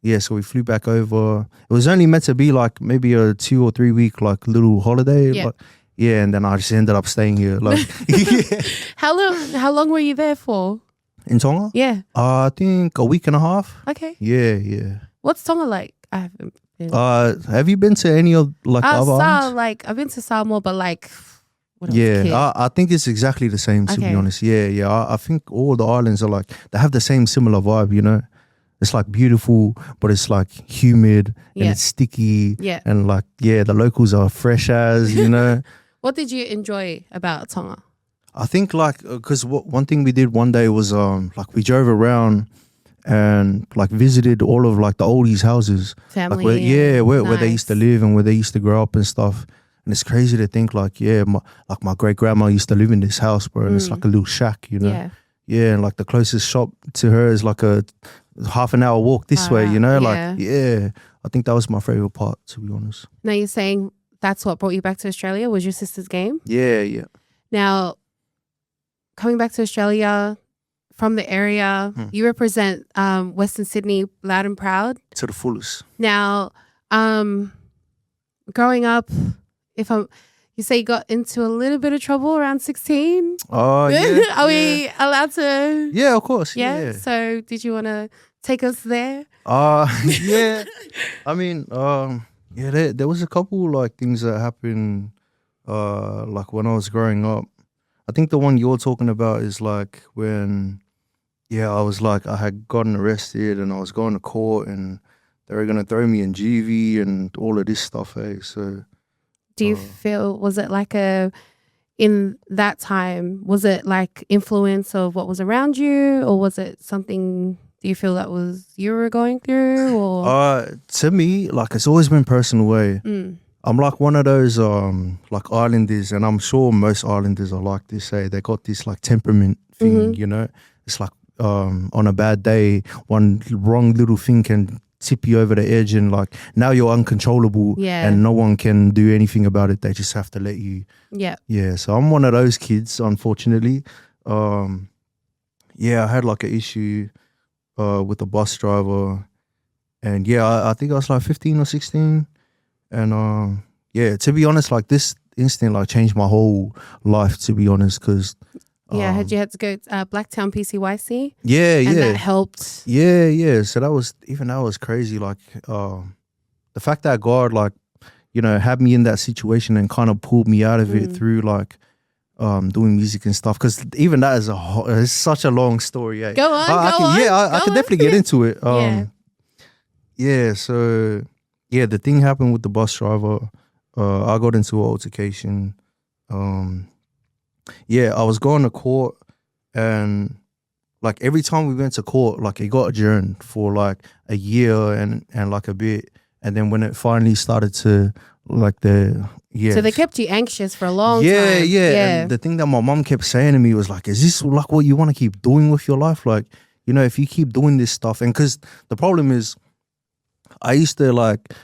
Yeah, so we flew back over. It was only meant to be like maybe a 2 or 3 week like little holiday. Yeah. But yeah, and then I just ended up staying here. Like yeah. How long were you there for? In Tonga? Yeah. I think a week and a half. Okay. Yeah. What's Tonga like? I haven't been. Have you been to any of like other islands? Like I've been to Samoa, but like when I was a kid. Yeah, I think it's exactly the same, to be Okay. honest. Yeah. I think all the islands are like, they have the same similar vibe, It's like beautiful, but it's like humid and Yeah. it's sticky. Yeah. And like, yeah, the locals are fresh as, What did you enjoy about Tonga? I think like, because one thing we did one day was like we drove around and like visited all of like the oldies houses. Family. Like where they used to Nice. live and where they used to grow up and stuff. And it's crazy to think like, my great grandma used to live in this house, bro, and it's like a little shack, Yeah. Yeah, and like the closest shop to her is like a half an hour walk this way, Wow. Like, yeah, I think that was my favorite part, to be honest. Now you're saying that's what brought you back to Australia was your sister's game. Yeah. Now, coming back to Australia from the area, you represent Western Sydney loud and proud. To the fullest. Now, growing up, you say you got into a little bit of trouble around 16. Oh, yeah. Are we allowed to? Yeah, of course. Yeah. Yeah. So, did you want to take us there? Yeah. I mean, there was a couple like things that happened like when I was growing up. I think the one you're talking about is like when I was like, I had gotten arrested and I was going to court and they were gonna throw me in GV and all of this stuff, So Do you feel, was it like in that time, was it like influence of what was around you, or was it something, do you feel that was you were going through, or? To me, like it's always been personal way. I'm like one of those like islanders, and I'm sure most islanders are like this, They got this like temperament thing, It's like on a bad day, one wrong little thing can tip you over the edge, and like now you're uncontrollable, and no one can do anything about it. They just have to let you. Yeah. So I'm one of those kids, unfortunately. I had like an issue with a bus driver, and I think I was like 15 or 16, and to be honest, like this incident like changed my whole life, to be honest, because. Had you had to go to Blacktown PCYC? Yeah. And that helped. Yeah. So that was crazy. Like the fact that God like, had me in that situation and kind of pulled me out of it through like doing music and stuff. Because even that is it's such a long story. Yeah. Go on. I could definitely get into it. So the thing happened with the bus driver. I got into an altercation. I was going to court, and like every time we went to court, like it got adjourned for like a year and like a bit, and then when it finally started to like So they kept you anxious for a long time. Yeah. And the thing that my mom kept saying to me was like, "Is this like what you want to keep doing with your life? Like, if you keep doing this stuff." And because the problem is, I used to like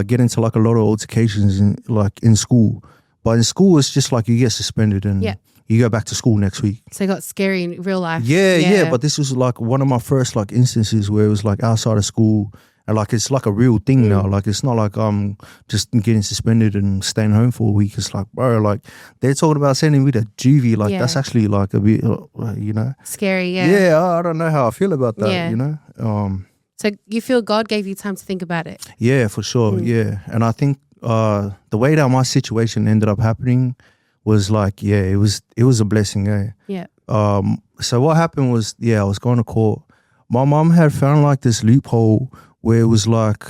get into like a lot of altercations in school. But in school, it's just like you get suspended and you go back to school next week. So it got scary in real life. Yeah. But this was like one of my first like instances where it was like outside of school, And like it's like a real thing now. Like it's not like I'm just getting suspended and staying home for a week. It's like, bro, like they're talking about sending me to juvie. Like that's actually like a bit, you know, scary. Yeah. Yeah, I don't know how I feel about that. You know. So you feel God gave you time to think about it? Yeah, for sure. Yeah, and I think the way that my situation ended up happening was like, it was a blessing. Yeah. So what happened was, I was going to court. My mom had found like this loophole where it was like,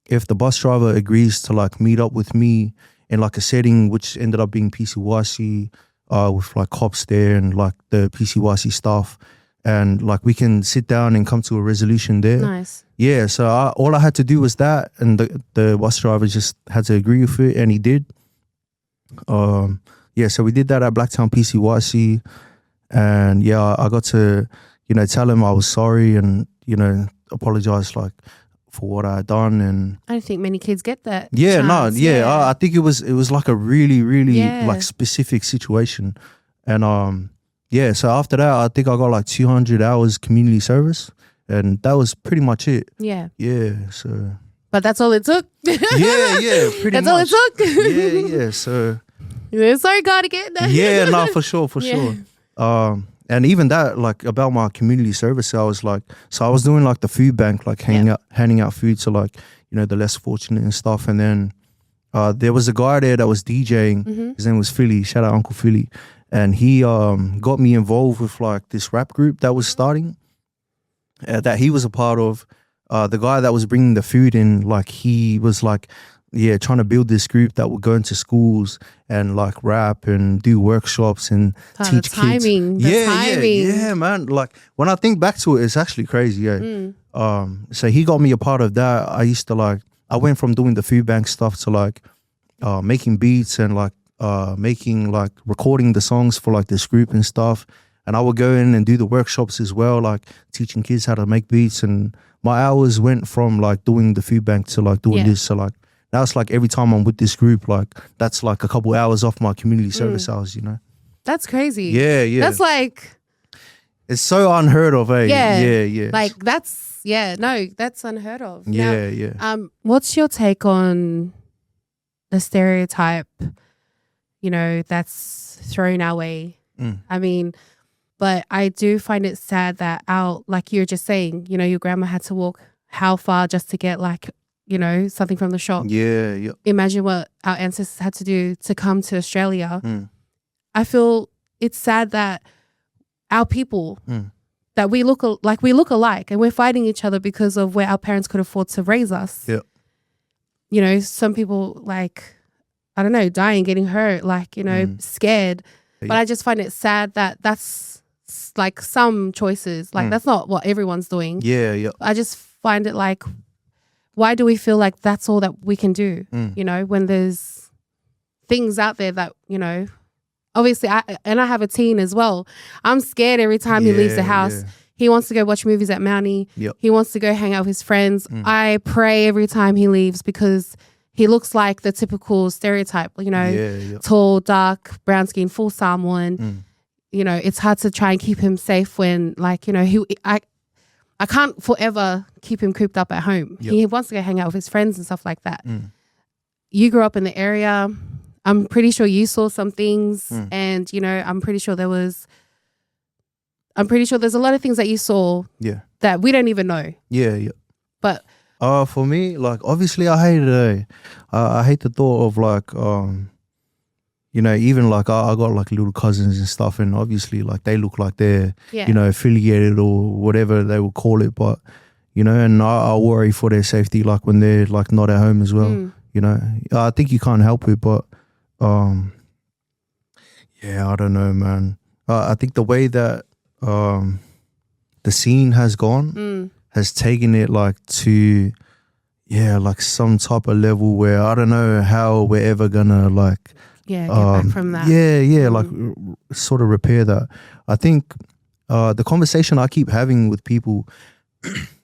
if the bus driver agrees to like meet up with me in like a setting which ended up being PCYC, with like cops there and like the PCYC staff, and like we can sit down and come to a resolution there. Nice. Yeah, so all I had to do was that, and the bus driver just had to agree with it, and he did. So we did that at Blacktown PCYC, and I got to, tell him I was sorry and, apologize like for what I had done. And I don't think many kids get that. I think it was like a really, really like specific situation. And so after that, I think I got like 200 hours community service, and that was pretty much it. Yeah. So. But that's all it took. Pretty that's much. All it took. So. Sorry, God, again. For sure. And even that, like about my community service, I was like, so I was doing like the food bank, like handing out food to like, the less fortunate and stuff. And then there was a guy there that was DJing. Mm-hmm. His name was Philly. Shout out Uncle Philly. And he got me involved with like this rap group that was starting, that he was a part of. The guy that was bringing the food in, like he was like, trying to build this group that would go into schools and like rap and do workshops and teach kids. Timing. Yeah, man. Like when I think back to it, it's actually crazy. So he got me a part of that. I went from doing the food bank stuff to like making beats and like recording the songs for like this group and stuff. And I would go in and do the workshops as well, like teaching kids how to make beats. And my hours went from like doing the food bank to like doing this. So like now it's like every time I'm with this group, like that's like a couple hours off my community service hours, That's crazy. Yeah. That's like, it's so unheard of, eh? Yeah. Like that's unheard of. Yeah. What's your take on the stereotype, that's thrown our way? I mean, but I do find it sad that like you're just saying, your grandma had to walk how far just to get like, something from the shop. Yeah. Imagine what our ancestors had to do to come to Australia. I feel it's sad that our people, that we look alike and we're fighting each other because of where our parents could afford to raise us. Yeah. Some people like, I don't know, dying, getting hurt, like, scared. But I just find it sad that that's like some choices, like that's not what everyone's doing. Yeah. I just find it like, why do we feel like that's all that we can do? When there's things out there that, obviously I have a teen as well. I'm scared every time he leaves the house. He wants to go watch movies at Mountie. He wants to go hang out with his friends. I pray every time he leaves because he looks like the typical stereotype, tall, dark, brown skin, full Samoan. It's hard to try and keep him safe when like, I can't forever keep him cooped up at home. He wants to go hang out with his friends and stuff like that. You grew up in the area. I'm pretty sure you saw some things and, I'm pretty sure there's a lot of things that you saw that we don't even know. Yeah. But for me, like obviously I hate it. I hate the thought of like, even like I got like little cousins and stuff, and obviously like they look like they're, affiliated or whatever they would call it. But, and I worry for their safety, like when they're like not at home as well, I think you can't help it, but I don't know, man. I think the way that the scene has gone has taken it like to, like some type of level where I don't know how we're ever gonna like, get back from that. Like sort of repair that. I think the conversation I keep having with people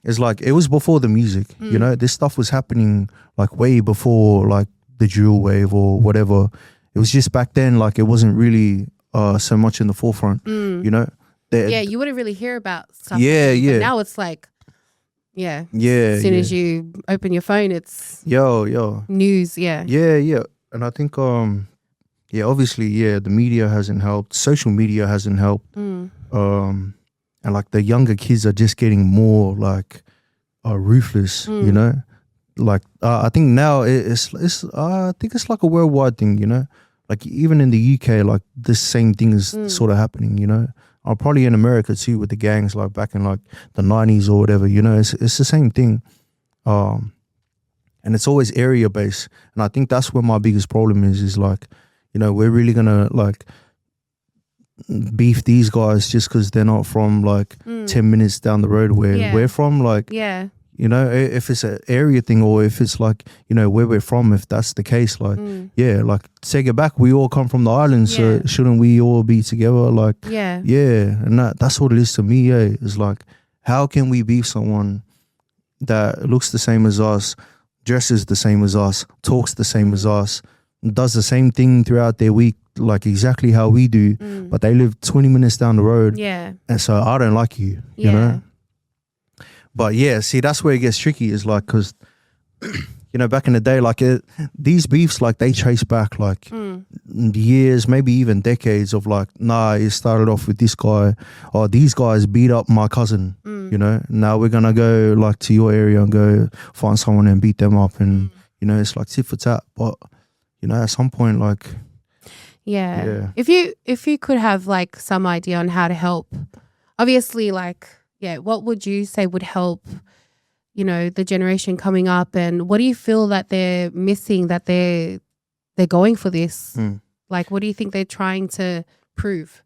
is like, it was before the music, this stuff was happening like way before like the drill wave or whatever. It was just back then, like it wasn't really so much in the forefront, you wouldn't really hear about stuff. But now it's like, Yeah. Yeah, As soon yeah. as you open your phone, it's Yo. news. Yeah. Yeah. And I think yeah, obviously, yeah, the media hasn't helped. Social media hasn't helped. And like the younger kids are just getting more like ruthless, you know? Like I think now it's I think it's like a worldwide thing, you know? Like even in the UK, like this same thing is sort of happening, you know? Probably in America too with the gangs, like back in like the 90s or whatever, you know? It's the same thing. And it's always area based. And I think that's where my biggest problem is like, you know, we're really gonna like beef these guys just because they're not from like 10 minutes down the road where we're from, like, you know, if it's an area thing or if it's like, you know, where we're from, if that's the case, like, yeah, like take it back, we all come from the island, so shouldn't we all be together? Like, and that's what it is to me. It's like, how can we beef someone that looks the same as us, dresses the same as us, talks the same as us, does the same thing throughout their week, like exactly how we do, but they live 20 minutes down the road. And so I don't like you, you know? But yeah, see, that's where it gets tricky is like, because, you know, back in the day, like these beefs, like they chase back like years, maybe even decades of like, nah, it started off with this guy or these guys beat up my cousin, you know, now we're going to go like to your area and go find someone and beat them up. And, you know, it's like tit for tat. But, you know, at some point, like, yeah. If you could have like some idea on how to help, obviously, like, what would you say would help, you know, the generation coming up, and what do you feel that they're missing, that they're going for this? Like, what do you think they're trying to prove?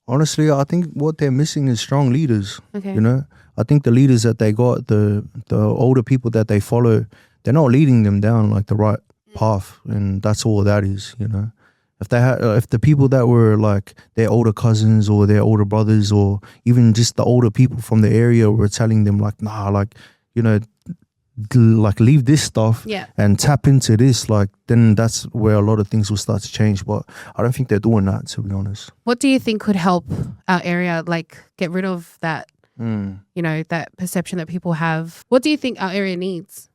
Honestly, I think what they're missing is strong leaders. Okay. You know, I think the leaders that they got, the older people that they follow, they're not leading them down like the right path, and that's all that is, you know. If the people that were like their older cousins or their older brothers or even just the older people from the area were telling them like, nah, like, you know, like leave this stuff and tap into this, like, then that's where a lot of things will start to change. But I don't think they're doing that, to be honest. What do you think could help our area, like get rid of that, you know, that perception that people have? What do you think our area needs?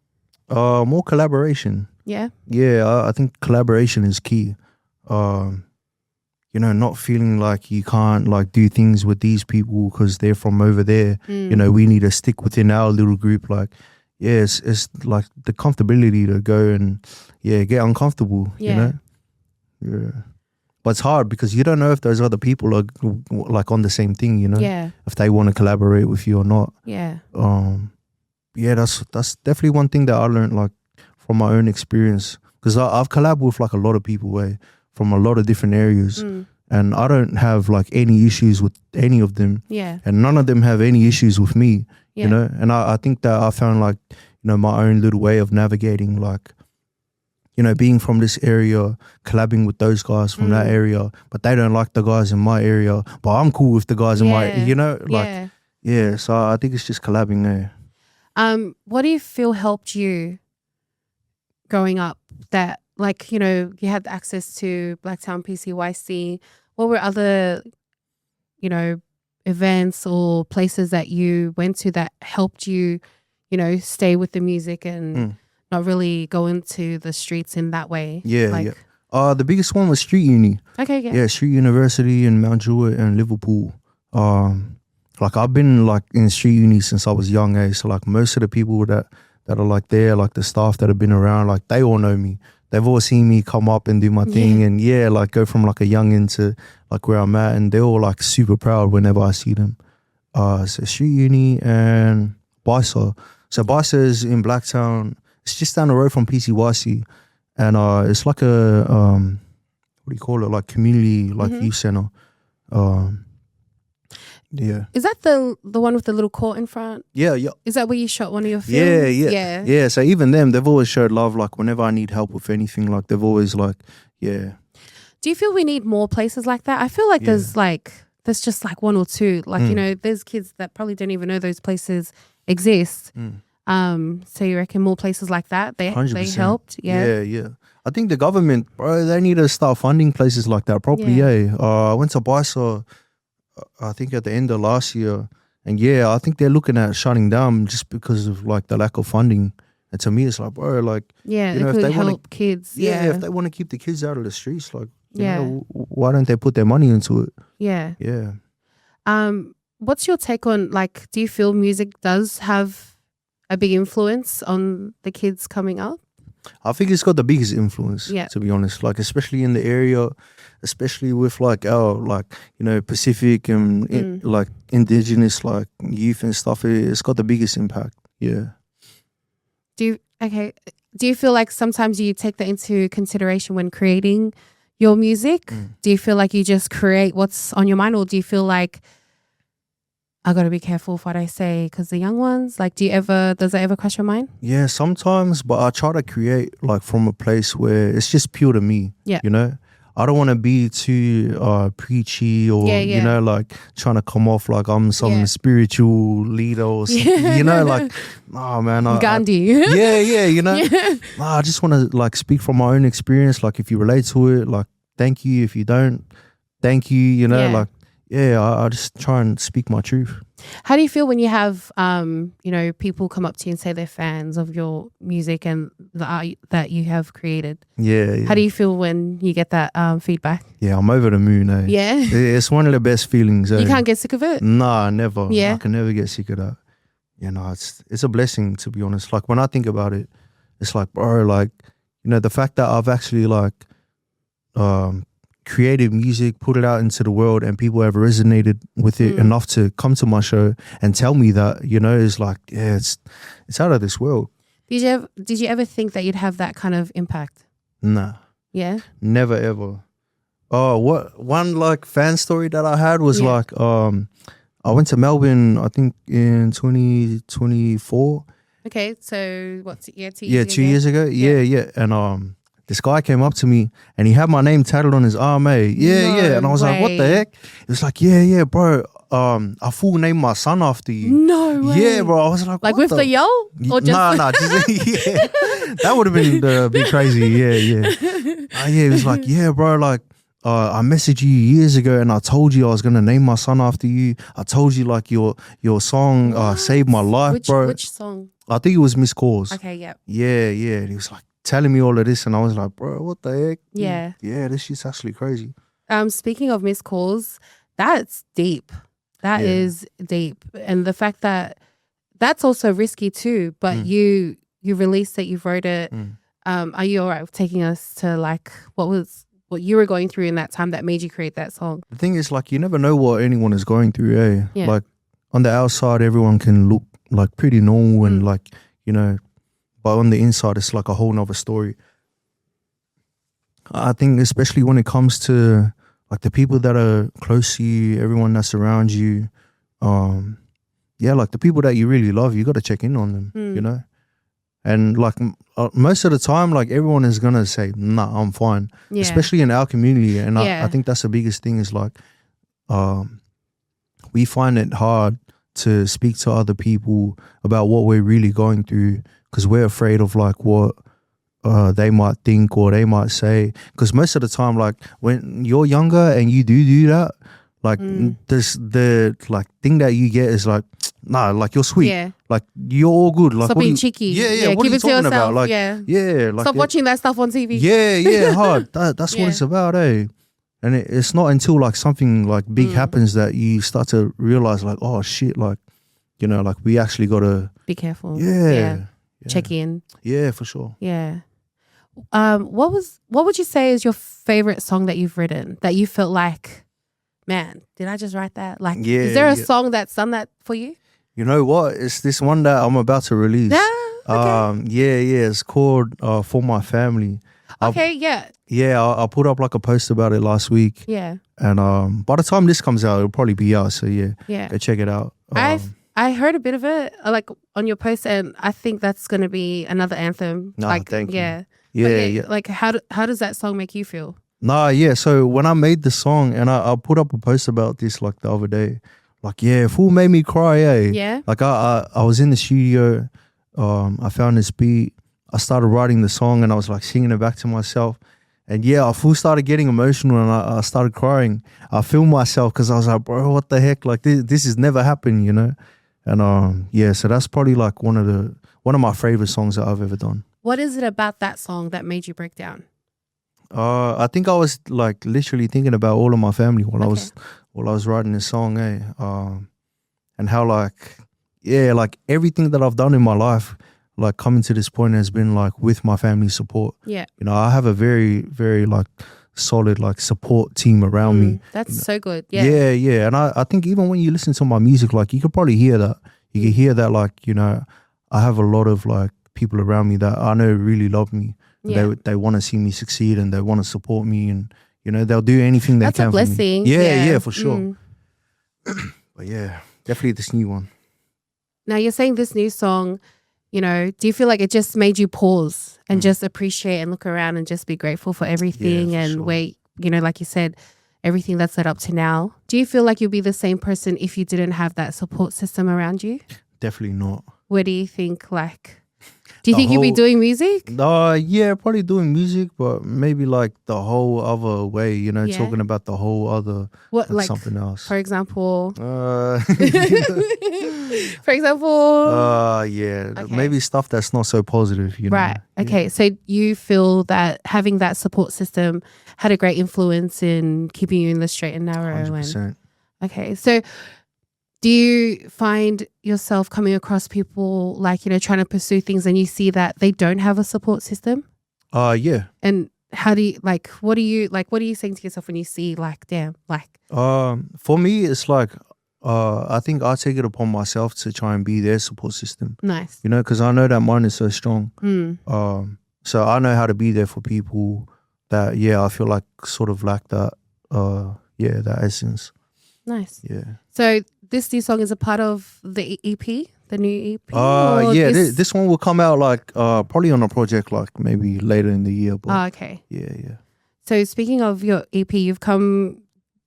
More collaboration. Yeah, I think collaboration is key. You know, not feeling like you can't like do things with these people because they're from over there. You know, we need to stick within our little group. Like, it's like the comfortability to go and get uncomfortable. You know, but it's hard because you don't know if those other people are like on the same thing. You know, if they want to collaborate with you or not. That's definitely one thing that I learned like from my own experience, because I've collabed with like a lot of people from a lot of different areas, and I don't have like any issues with any of them, and none of them have any issues with me, you know. And I think that I found like, you know, my own little way of navigating, like, you know, being from this area, collabing with those guys from that area, but they don't like the guys in my area, but I'm cool with the guys in my, you know, like, so I think it's just collabing there. What do you feel helped you growing up, that, like, you know, you had access to Blacktown PCYC? What were other, you know, events or places that you went to that helped you, you know, stay with the music and not really go into the streets in that way? The biggest one was Street Uni. Street University in Mount Druitt and Liverpool. Like I've been like in Street Uni since I was young, so like most of the people that are like there, like the staff that have been around, like they all know me. They've all seen me come up and do my thing and like go from like a youngin to like where I'm at, and they're all like super proud whenever I see them. So Street Uni and Bisa. So Bisa is in Blacktown. It's just down the road from PCYC, and it's like a what do you call it? Like community, like youth center. Is that the one with the little court in front? Yeah. Is that where you shot one of your films? Yeah. So even them, they've always showed love. Like whenever I need help with anything, like they've always like, Do you feel we need more places like that? I feel like there's just like one or two. Like, you know, there's kids that probably don't even know those places exist. So you reckon more places like that, they helped? Yeah. I think the government, bro, they need to start funding places like that properly. I went to Bisa, I think at the end of last year, And yeah, I think they're looking at shutting down just because of like the lack of funding. And to me, it's like, bro, like, Yeah, you it know, if could they help want to, kids. yeah, Yeah. if they want to keep the kids out of the streets, like, you Yeah. know, why don't they put their money into it? Yeah. Yeah. What's your take on, like, do you feel music does have a big influence on the kids coming up? I think it's got the biggest influence, Yeah. to be honest. Like, especially in the area, especially with like our, like, you know, Pacific and like indigenous like youth and stuff. It's got the biggest impact. Yeah. Do you feel like sometimes you take that into consideration when creating your music? Do you feel like you just create what's on your mind, or do you feel like I got to be careful with what I say because the young ones, like, does that ever cross your mind? Yeah, sometimes, but I try to create like from a place where it's just pure to me. Yeah. You know, I don't want to be too preachy or, you know, like trying to come off like I'm some spiritual leader or something, you know, like, oh man. Gandhi. Yeah, you know. I just want to like speak from my own experience. Like if you relate to it, like, thank you. If you don't, thank you, you know, like, yeah, I just try and speak my truth. How do you feel when you have, you know, people come up to you and say they're fans of your music and the art that you have created? Yeah. How do you feel when you get that feedback? Yeah, I'm over the moon, eh? Yeah. It's one of the best feelings. You can't get sick of it? Nah, never. Yeah. I can never get sick of that. You know, it's a blessing, to be honest. Like when I think about it, it's like, bro, like, you know, the fact that I've actually like created music, put it out into the world, and people have resonated with it enough to come to my show and tell me that, you know, is like, yeah, it's out of this world. Did you ever think that you'd have that kind of impact? Nah. Yeah? Never ever. Oh, one like fan story that I had was like I went to Melbourne, I think in 2024. Okay, so what's it? Yeah, 2 Yeah, years ago? 2 years ago. Yeah. And this guy came up to me and he had my name tatted on his arm, eh? Yeah. And I was like, what the heck? It was like, yeah, bro. I full named my son after you. No way. Yeah, bro. I was like, like what with the yo? Or just Nah, just, yeah. That would have been a bit crazy. Yeah. It was like, yeah, bro, like, I messaged you years ago and I told you I was going to name my son after you. I told you like your song saved my life, bro. Which song? I think it was Miss Calls. Okay, yeah. Yeah. And he was like telling me all of this and I was like, bro, what the heck? Yeah. Yeah, this shit's actually crazy. Speaking of missed calls, that's deep. That is deep. And the fact that that's also risky too, but you released it, you wrote it. Are you all right with taking us to like what you were going through in that time that made you create that song? The thing is, like, you never know what anyone is going through, eh? Yeah. Like, on the outside, everyone can look like pretty normal and like, you know, but on the inside, it's like a whole nother story. I think especially when it comes to like the people that are close to you, everyone that's around you, like the people that you really love, you got to check in on them, you know? And like most of the time, like everyone is going to say, nah, I'm fine, especially in our community. And I think that's the biggest thing is like, we find it hard to speak to other people about what we're really going through because we're afraid of like what they might think or they might say. Because most of the time, like when you're younger and you do that, like the like thing that you get is like, nah, like you're sweet. Yeah. Like you're all good. Like stop being cheeky. Yeah. What keep are you it to talking yourself. about? Like, like stop watching that stuff on TV. Yeah, hard. That's what it's about, eh? And it's not until like something like big happens that you start to realize like, oh shit, like, you know, like we actually got to be careful. Yeah. Check in. Yeah, for sure. Yeah. What would you say is your favorite song that you've written that you felt like, man, did I just write that? Like, is there a song that's done that for you? You know what? It's this one that I'm about to release. Okay. It's called For My Family. I put up like a post about it last week. Yeah. And by the time this comes out, it'll probably be out. So go check it out. I heard a bit of it like on your post, and I think that's going to be another anthem. Thank you. Yeah. Like how does that song make you feel? So when I made the song and I put up a post about this like the other day, like Fool made me cry, eh? Yeah. Like I was in the studio, I found this beat, I started writing the song and I was like singing it back to myself. And yeah, I full started getting emotional and I started crying. I filmed myself because I was like, bro, what the heck? Like this has never happened, you know? And yeah, so that's probably like one of my favorite songs that I've ever done. What is it about that song that made you break down? I think I was like literally thinking about all of my family while I was writing this song, and how like everything that I've done in my life, like coming to this point has been like with my family support. Yeah. You know, I have a very, very like solid like support team around me. That's so good. Yeah. Yeah, yeah. And I think even when you listen to my music, like you could probably hear that. You can hear that like, you know, I have a lot of like people around me that I know really love me. Yeah. They want to see me succeed and they want to support me, and you know, they'll do anything they That's can a blessing. for me. Yeah. Yeah, for sure. But yeah, definitely this new one. Now you're saying this new song, you know, do you feel like it just made you pause and just appreciate and look around and just be grateful for everything where, you know, like you said, everything that's led up to now? Do you feel like you'll be the same person if you didn't have that support system around you? Definitely not. Where do you think do you think you'd be doing music? Yeah, probably doing music, but maybe like the whole other way, you know, talking about the whole other, like something else. For example? For example? Maybe stuff that's not so positive, you know. Right. Okay. So you feel that having that support system had a great influence in keeping you in the straight and narrow. 100%. Okay. So do you find yourself coming across people like, you know, trying to pursue things and you see that they don't have a support system? Yeah. And how do you what are you saying to yourself when you see like, damn, like? For me, it's like, I think I take it upon myself to try and be their support system. Nice. You know, because I know that mine is so strong. So I know how to be there for people that, I feel like sort of lack that, that essence. Nice. Yeah. So this new song is a part of the EP, the new EP? This one will come out like probably on a project like maybe later in the year. But okay. Yeah. So speaking of your EP, you've come,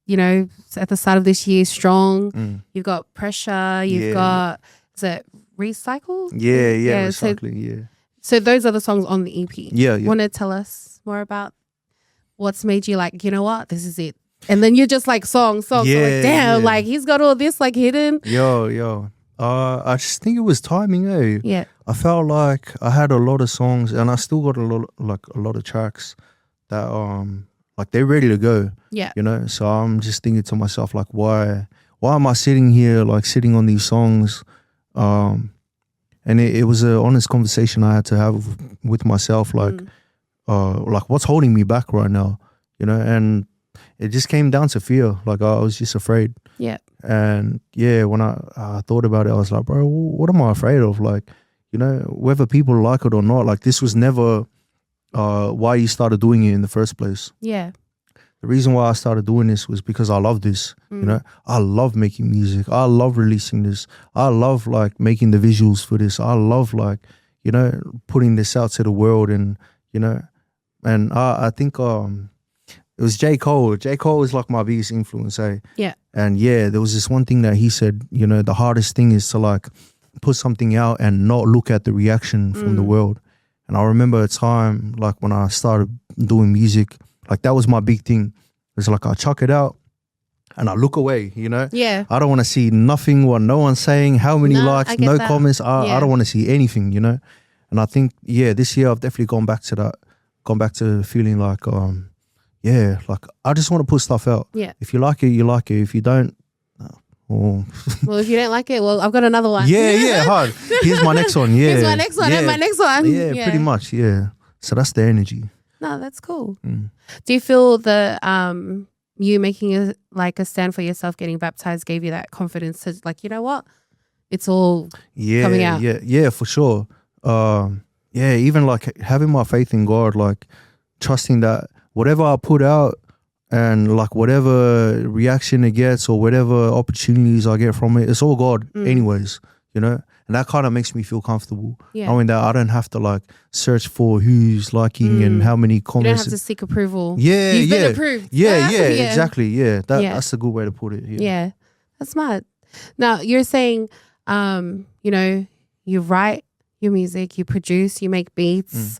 you know, at the start of this year strong. You've got Pressure. You've got, is it Recycle? Yeah, Recycling, So those are the songs on the EP. Yeah. Want to tell us more about what's made you like, you know what, this is it? And then you're just like song. So like, damn, like he's got all this like hidden. Yo. I just think it was timing, eh? Yeah. I felt like I had a lot of songs and I still got a lot of tracks that like they're ready to go. Yeah. You know? So I'm just thinking to myself like why am I sitting here like sitting on these songs? And it was an honest conversation I had to have with myself like what's holding me back right now? You know, and it just came down to fear. Like I was just afraid. Yeah. And when I thought about it, I was like, bro, what am I afraid of? Like, you know, whether people like it or not, like this was never why you started doing it in the first place. Yeah. The reason why I started doing this was because I love this. You know, I love making music. I love releasing this. I love like making the visuals for this. I love like, you know, putting this out to the world and, you know, and I think it was J. Cole. J. Cole is like my biggest influence, eh? Yeah. And there was this one thing that he said, you know, the hardest thing is to like put something out and not look at the reaction from the world. And I remember a time like when I started doing music, like that was my big thing. It's like I chuck it out and I look away, you know? Yeah. I don't want to see nothing, what no one's saying, how many likes, no comments. I don't want to see anything, you know? And I think, this year I've definitely gone back to that, gone back to feeling like, like I just want to put stuff out. Yeah. If you like it, you like it. If you don't, well, if you don't like it, well, I've got another one. Hard. Here's my next one. Yeah. Here's my next one and my next one. Yeah, pretty much. Yeah. So that's the energy. No, that's cool. Do you feel the you making a stand for yourself, getting baptized, gave you that confidence to like, you know what, it's all coming out? Yeah, for sure. Even like having my faith in God, like trusting that whatever I put out and like whatever reaction it gets or whatever opportunities I get from it, it's all God anyways, you know? And that kind of makes me feel comfortable. Yeah. Knowing that I don't have to like search for who's liking and how many comments. You don't have to seek approval. Yeah, You've been approved. Yeah, exactly. Yeah, that's a good way to put it. Yeah, that's smart. Now, you're saying, you know, you write your music, you produce, you make beats.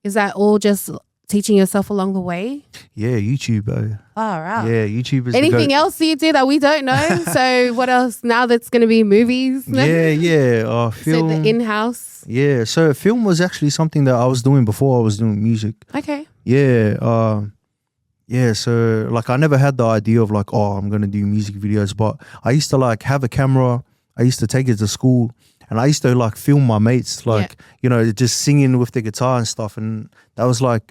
Is that all just teaching yourself along the way? Yeah, YouTube, bro. All right. Yeah, YouTube is Anything else you do that we don't know? So what else? Now that's going to be movies. Yeah. So Film. the in-house. Yeah, so film was actually something that I was doing before I was doing music. Okay. Yeah. Yeah, so like I never had the idea of like, oh, I'm gonna do music videos, but I used to like have a camera. I used to take it to school, and I used to like film my mates, like just singing with the guitar and stuff, and that was like,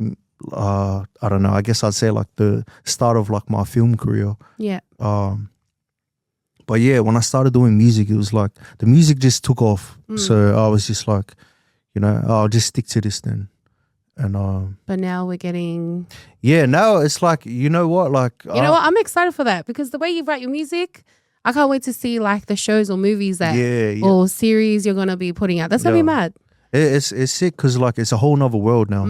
I don't know. I guess I'd say like the start of like my film career. Yeah. But yeah, when I started doing music, it was like the music just took off. So I was just like, I'll just stick to this then. And but now we're getting. Yeah, now it's like, you know what? Like, what? I'm excited for that because the way you write your music, I can't wait to see like the shows or movies that or series you're gonna be putting out. That's gonna be mad. It's sick because like it's a whole nother world now.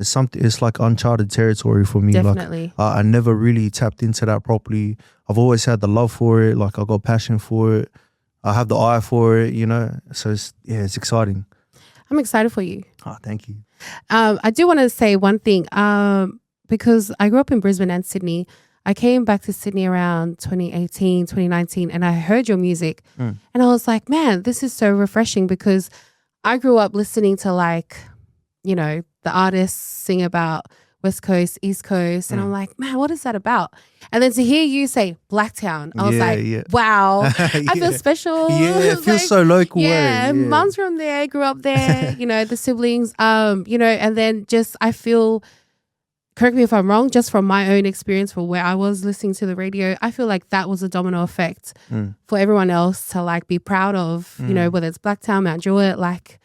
It's something. It's like uncharted territory for me. Definitely. Like I never really tapped into that properly. I've always had the love for it. Like I got passion for it. I have the eye for it. So it's exciting. I'm excited for you. Oh, thank you. I do want to say one thing because I grew up in Brisbane and Sydney. I came back to Sydney around 2018, 2019, and I heard your music and I was like, man, this is so refreshing because I grew up listening to like, the artists sing about West Coast, East Coast, and I'm like, man, what is that about? And then to hear you say Blacktown, I was like, wow, I feel special. Yeah, it feels like, so local. Yeah, mum's from there, grew up there, the siblings, and then just I feel, correct me if I'm wrong, just from my own experience for where I was listening to the radio, I feel like that was a domino effect for everyone else to like be proud of, whether it's Blacktown, Mount Druitt, like,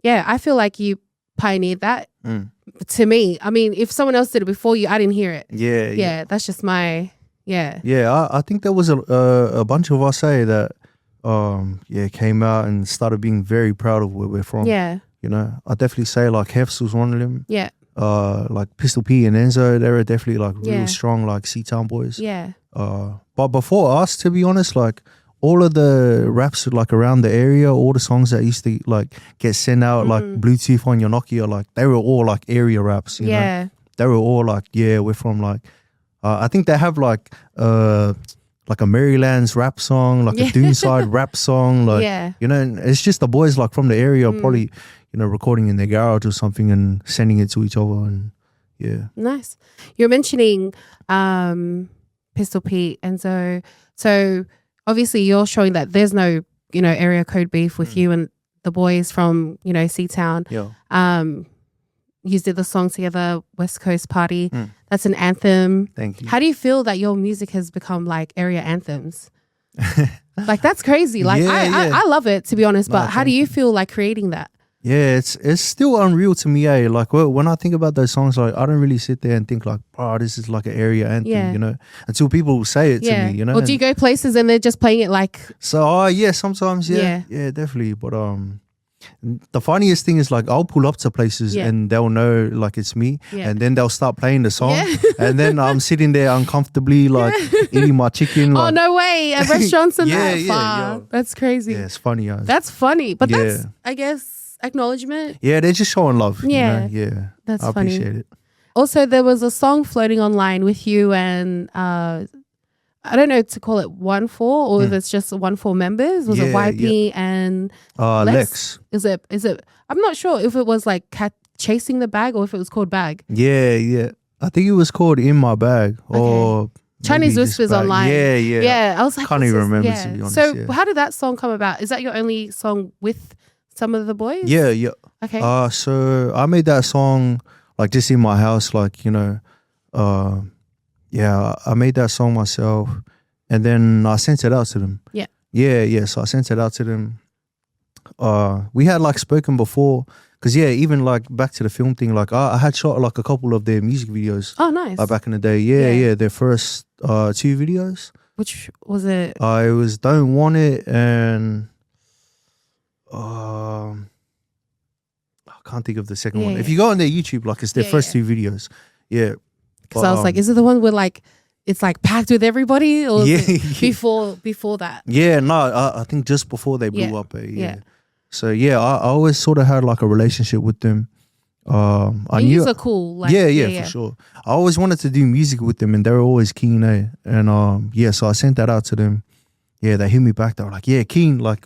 yeah, I feel like you pioneered that. To me, I mean, if someone else did it before you, I didn't hear it. Yeah, that's just my I think there was a bunch of us that came out and started being very proud of where we're from. I definitely say like Hefs was one of them. Like Pistol P and Enzo, they were definitely like real strong like C-Town boys. But before us, to be honest, like all of the raps like around the area, all the songs that used to like get sent out like Bluetooth on your Nokia, like they were all like area raps. You know? They were all like, we're from like, I think they have like a Maryland's rap song, like a Doonside rap song, like and it's just the boys like from the area probably recording in their garage or something and sending it to each other and nice. You're mentioning Pistol Pete, and so obviously you're showing that there's no area code beef with you and the boys from C-Town. You did the song together, West Coast Party. That's an anthem. Thank you. How do you feel that your music has become like area anthems? Like that's crazy. Like I love it, to be honest, but how do you feel like creating that? Yeah, it's still unreal to me, Like when I think about those songs, like I don't really sit there and think like, oh, this is like an area anthem, until people say it to me, Or do you go places and they're just playing it like? So sometimes, yeah, definitely. But the funniest thing is like I'll pull up to places and they'll know like it's me, and then they'll start playing the song, and then I'm sitting there uncomfortably like eating my chicken. Like, oh no way! At restaurants and that far. That's crazy. Yeah, it's funny. That's funny, but that's I guess acknowledgement. Yeah, they're just showing love. Yeah, that's I funny. appreciate it. Also, there was a song floating online with you and I don't know to call it 1-4 or if it's just 1-4 members. Was it YP and Lex? Is it? I'm not sure if it was like chasing the bag or if it was called Bag. Yeah. I think it was called In My Bag or Chinese Whispers online. Yeah. I was like, can't even remember to be honest. So how did that song come about? Is that your only song with some of the boys? Yeah. Okay. So I made that song like just in my house, like I made that song myself, and then I sent it out to them. Yeah. So I sent it out to them. We had like spoken before, because even like back to the film thing, like I had shot like a couple of their music videos. Oh, nice. Back in the day, yeah. Their first 2 videos. Which was it? It was Don't Want It and I can't think of the second one. If you go on their YouTube, like it's their first 2 videos. Yeah. Because I was like, is it the one where like it's like packed with everybody, or before that? Yeah, no, I think just before they blew up. So I always sort of had like a relationship with them. I And knew. you're cool. Like, Yeah, for sure. I always wanted to do music with them, and they were always keen, And so I sent that out to them. Yeah, they hit me back. They were like, "Yeah, keen. Like,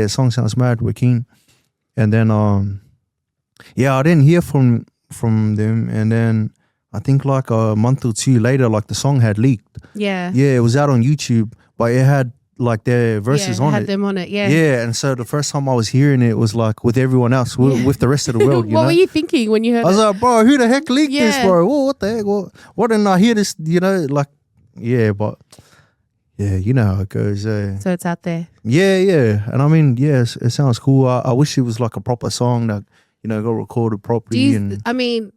song sounds mad. We're keen." And then I didn't hear from them, and then I think like a month or two later, like the song had leaked. Yeah. Yeah, it was out on YouTube, but it had like their verses on had it. them on it. Yeah. Yeah, and so the first time I was hearing it was like with everyone else, with the rest of the world. What were you thinking when you heard I was like, bro, who the heck leaked this, bro? What the heck? What didn't I hear this? Like, yeah, but yeah, you know how it goes. So it's out there. Yeah, and I mean, yes, it sounds cool. I wish it was like a proper song that got recorded properly.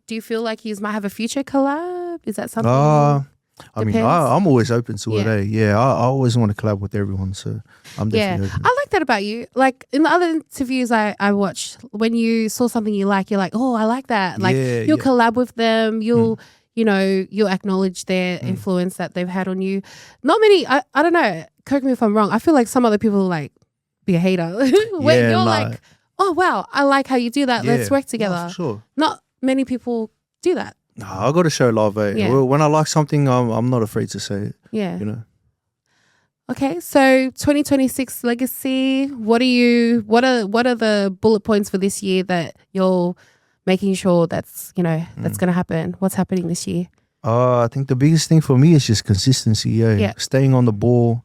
Do you feel like he might have a future collab? Is that something? I mean, I'm always open to it. Yeah, I always want to collab with everyone, so I'm definitely open. I like that about you. Like in the other interviews I watched, when you saw something you like, you're like, oh, I like that. Like you'll collab with them. You'll you'll acknowledge their influence that they've had on you. Not many. I don't know. Correct me if I'm wrong. I feel like some other people like be a hater when you're like, oh wow, I like how you do that. Let's work together. No, for sure. Not many people do that. No, I got to show love. When I like something, I'm not afraid to say it. Yeah. Okay, so 2026 legacy. What are the bullet points for this year that you're making sure that's that's going to happen? What's happening this year? I think the biggest thing for me is just consistency. Staying on the ball,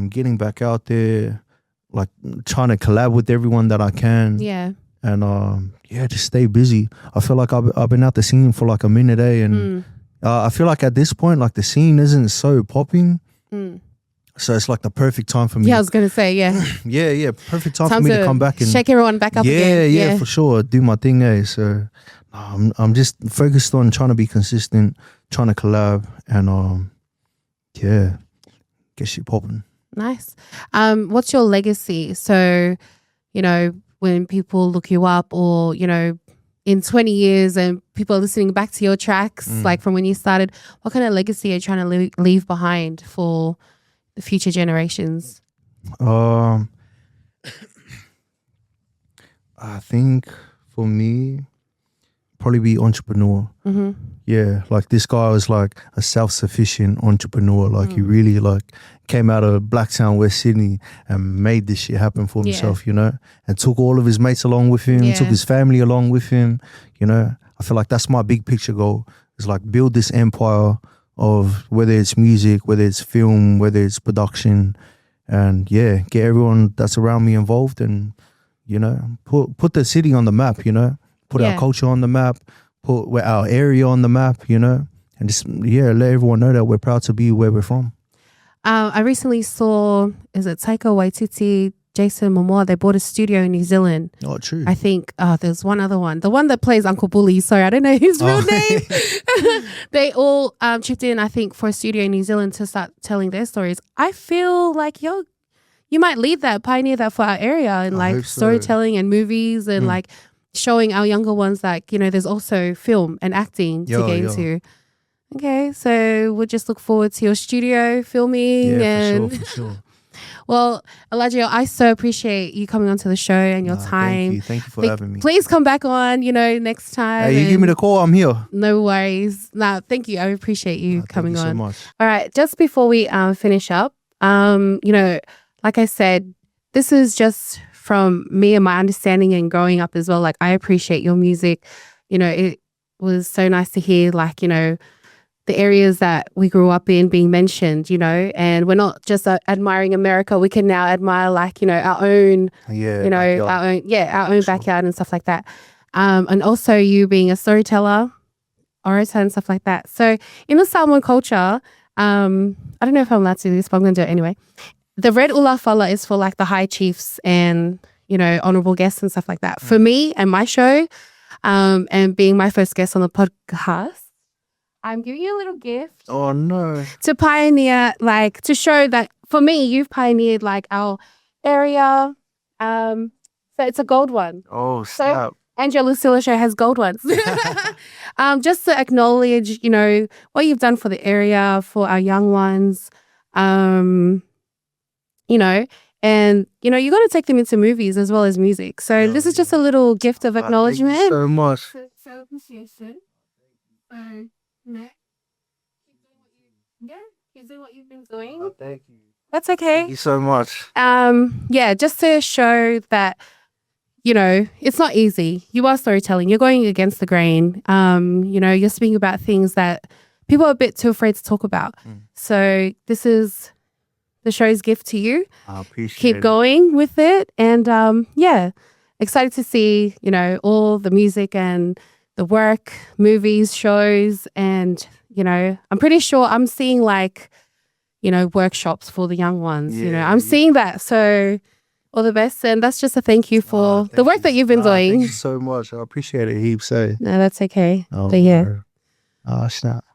getting back out there, like trying to collab with everyone that I can. Yeah. And just stay busy. I feel like I've been out the scene for like a minute, and I feel like at this point, like the scene isn't so popping. So it's like the perfect time for me. Yeah, I was gonna say, perfect time for me to come back and shake everyone back up again. Yeah, for sure. Do my thing, So I'm just focused on trying to be consistent, trying to collab, and get shit popping. Nice. What's your legacy? So, when people look you up, or in 20 years and people are listening back to your tracks, like from when you started, what kind of legacy are you trying to leave behind for the future generations? I think for me, probably be entrepreneur. Yeah, like this guy was like a self-sufficient entrepreneur. Like he really like came out of Blacktown, West Sydney, and made this shit happen for himself, and took all of his mates along with him, took his family along with him, I feel like that's my big picture goal, is like build this empire of whether it's music, whether it's film, whether it's production, and get everyone that's around me involved, and put the city on the map, put our culture on the map, put our area on the map, and just let everyone know that we're proud to be where we're from. I recently saw, is it Taika Waititi, Jason Momoa, they bought a studio in New Zealand. Oh, true. I think there's one other one. The one that plays Uncle Bully. Sorry, I don't know his real name. They all chipped in, I think, for a studio in New Zealand to start telling their stories. I feel like you might lead that, pioneer that for our area, and like storytelling and movies, and like showing our younger ones like, there's also film and acting to get into. Okay, so we'll just look forward to your studio filming. Yeah, for sure. Well, Elijah, I so appreciate you coming onto the show and your time. Thank you for having me. Please come back on, next time. Hey, you give me the call, I'm here. No worries. Thank you. I appreciate you coming on. Thank you so much. All right, just before we finish up, like I said, this is just from me and my understanding and growing up as well. Like, I appreciate your music. It was so nice to hear, like, the areas that we grew up in being mentioned, and we're not just admiring America. We can now admire, like, our own, our own backyard and stuff like that. And also you being a storyteller, orator and stuff like that. So in the Samoan culture, I don't know if I'm allowed to do this, but I'm going to do it anyway. The red ula fala is for like the high chiefs and, honorable guests and stuff like that. For me and my show, and being my first guest on the podcast, I'm giving you a little gift. Oh, no. To pioneer, like, to show that, for me, you've pioneered, like, our area. So it's a gold one. Oh, snap. So Andrea-Lusila show has gold ones. Just to acknowledge, what you've done for the area, for our young ones, And, you know, you got to take them into movies as well as music. So this is just a little gift of acknowledgement. Thank you so much. So appreciation. Keep doing what you've been doing. Thank you. That's okay. Thank you so much. Yeah, just to show that, you know, it's not easy. You are storytelling. You're going against the grain. You know, you're speaking about things that people are a bit too afraid to talk about. So this is the show's gift to you. I appreciate Keep going with it. And yeah, excited to see, you know, all the music and the work, movies, shows. And, you know, I'm pretty sure I'm seeing like, you know, workshops for the young ones. You know, I'm seeing that. So all the best. And that's just a thank you for the work that you've been doing. Thank you so much. I appreciate it heaps. No, that's okay. Oh, but yeah. snap.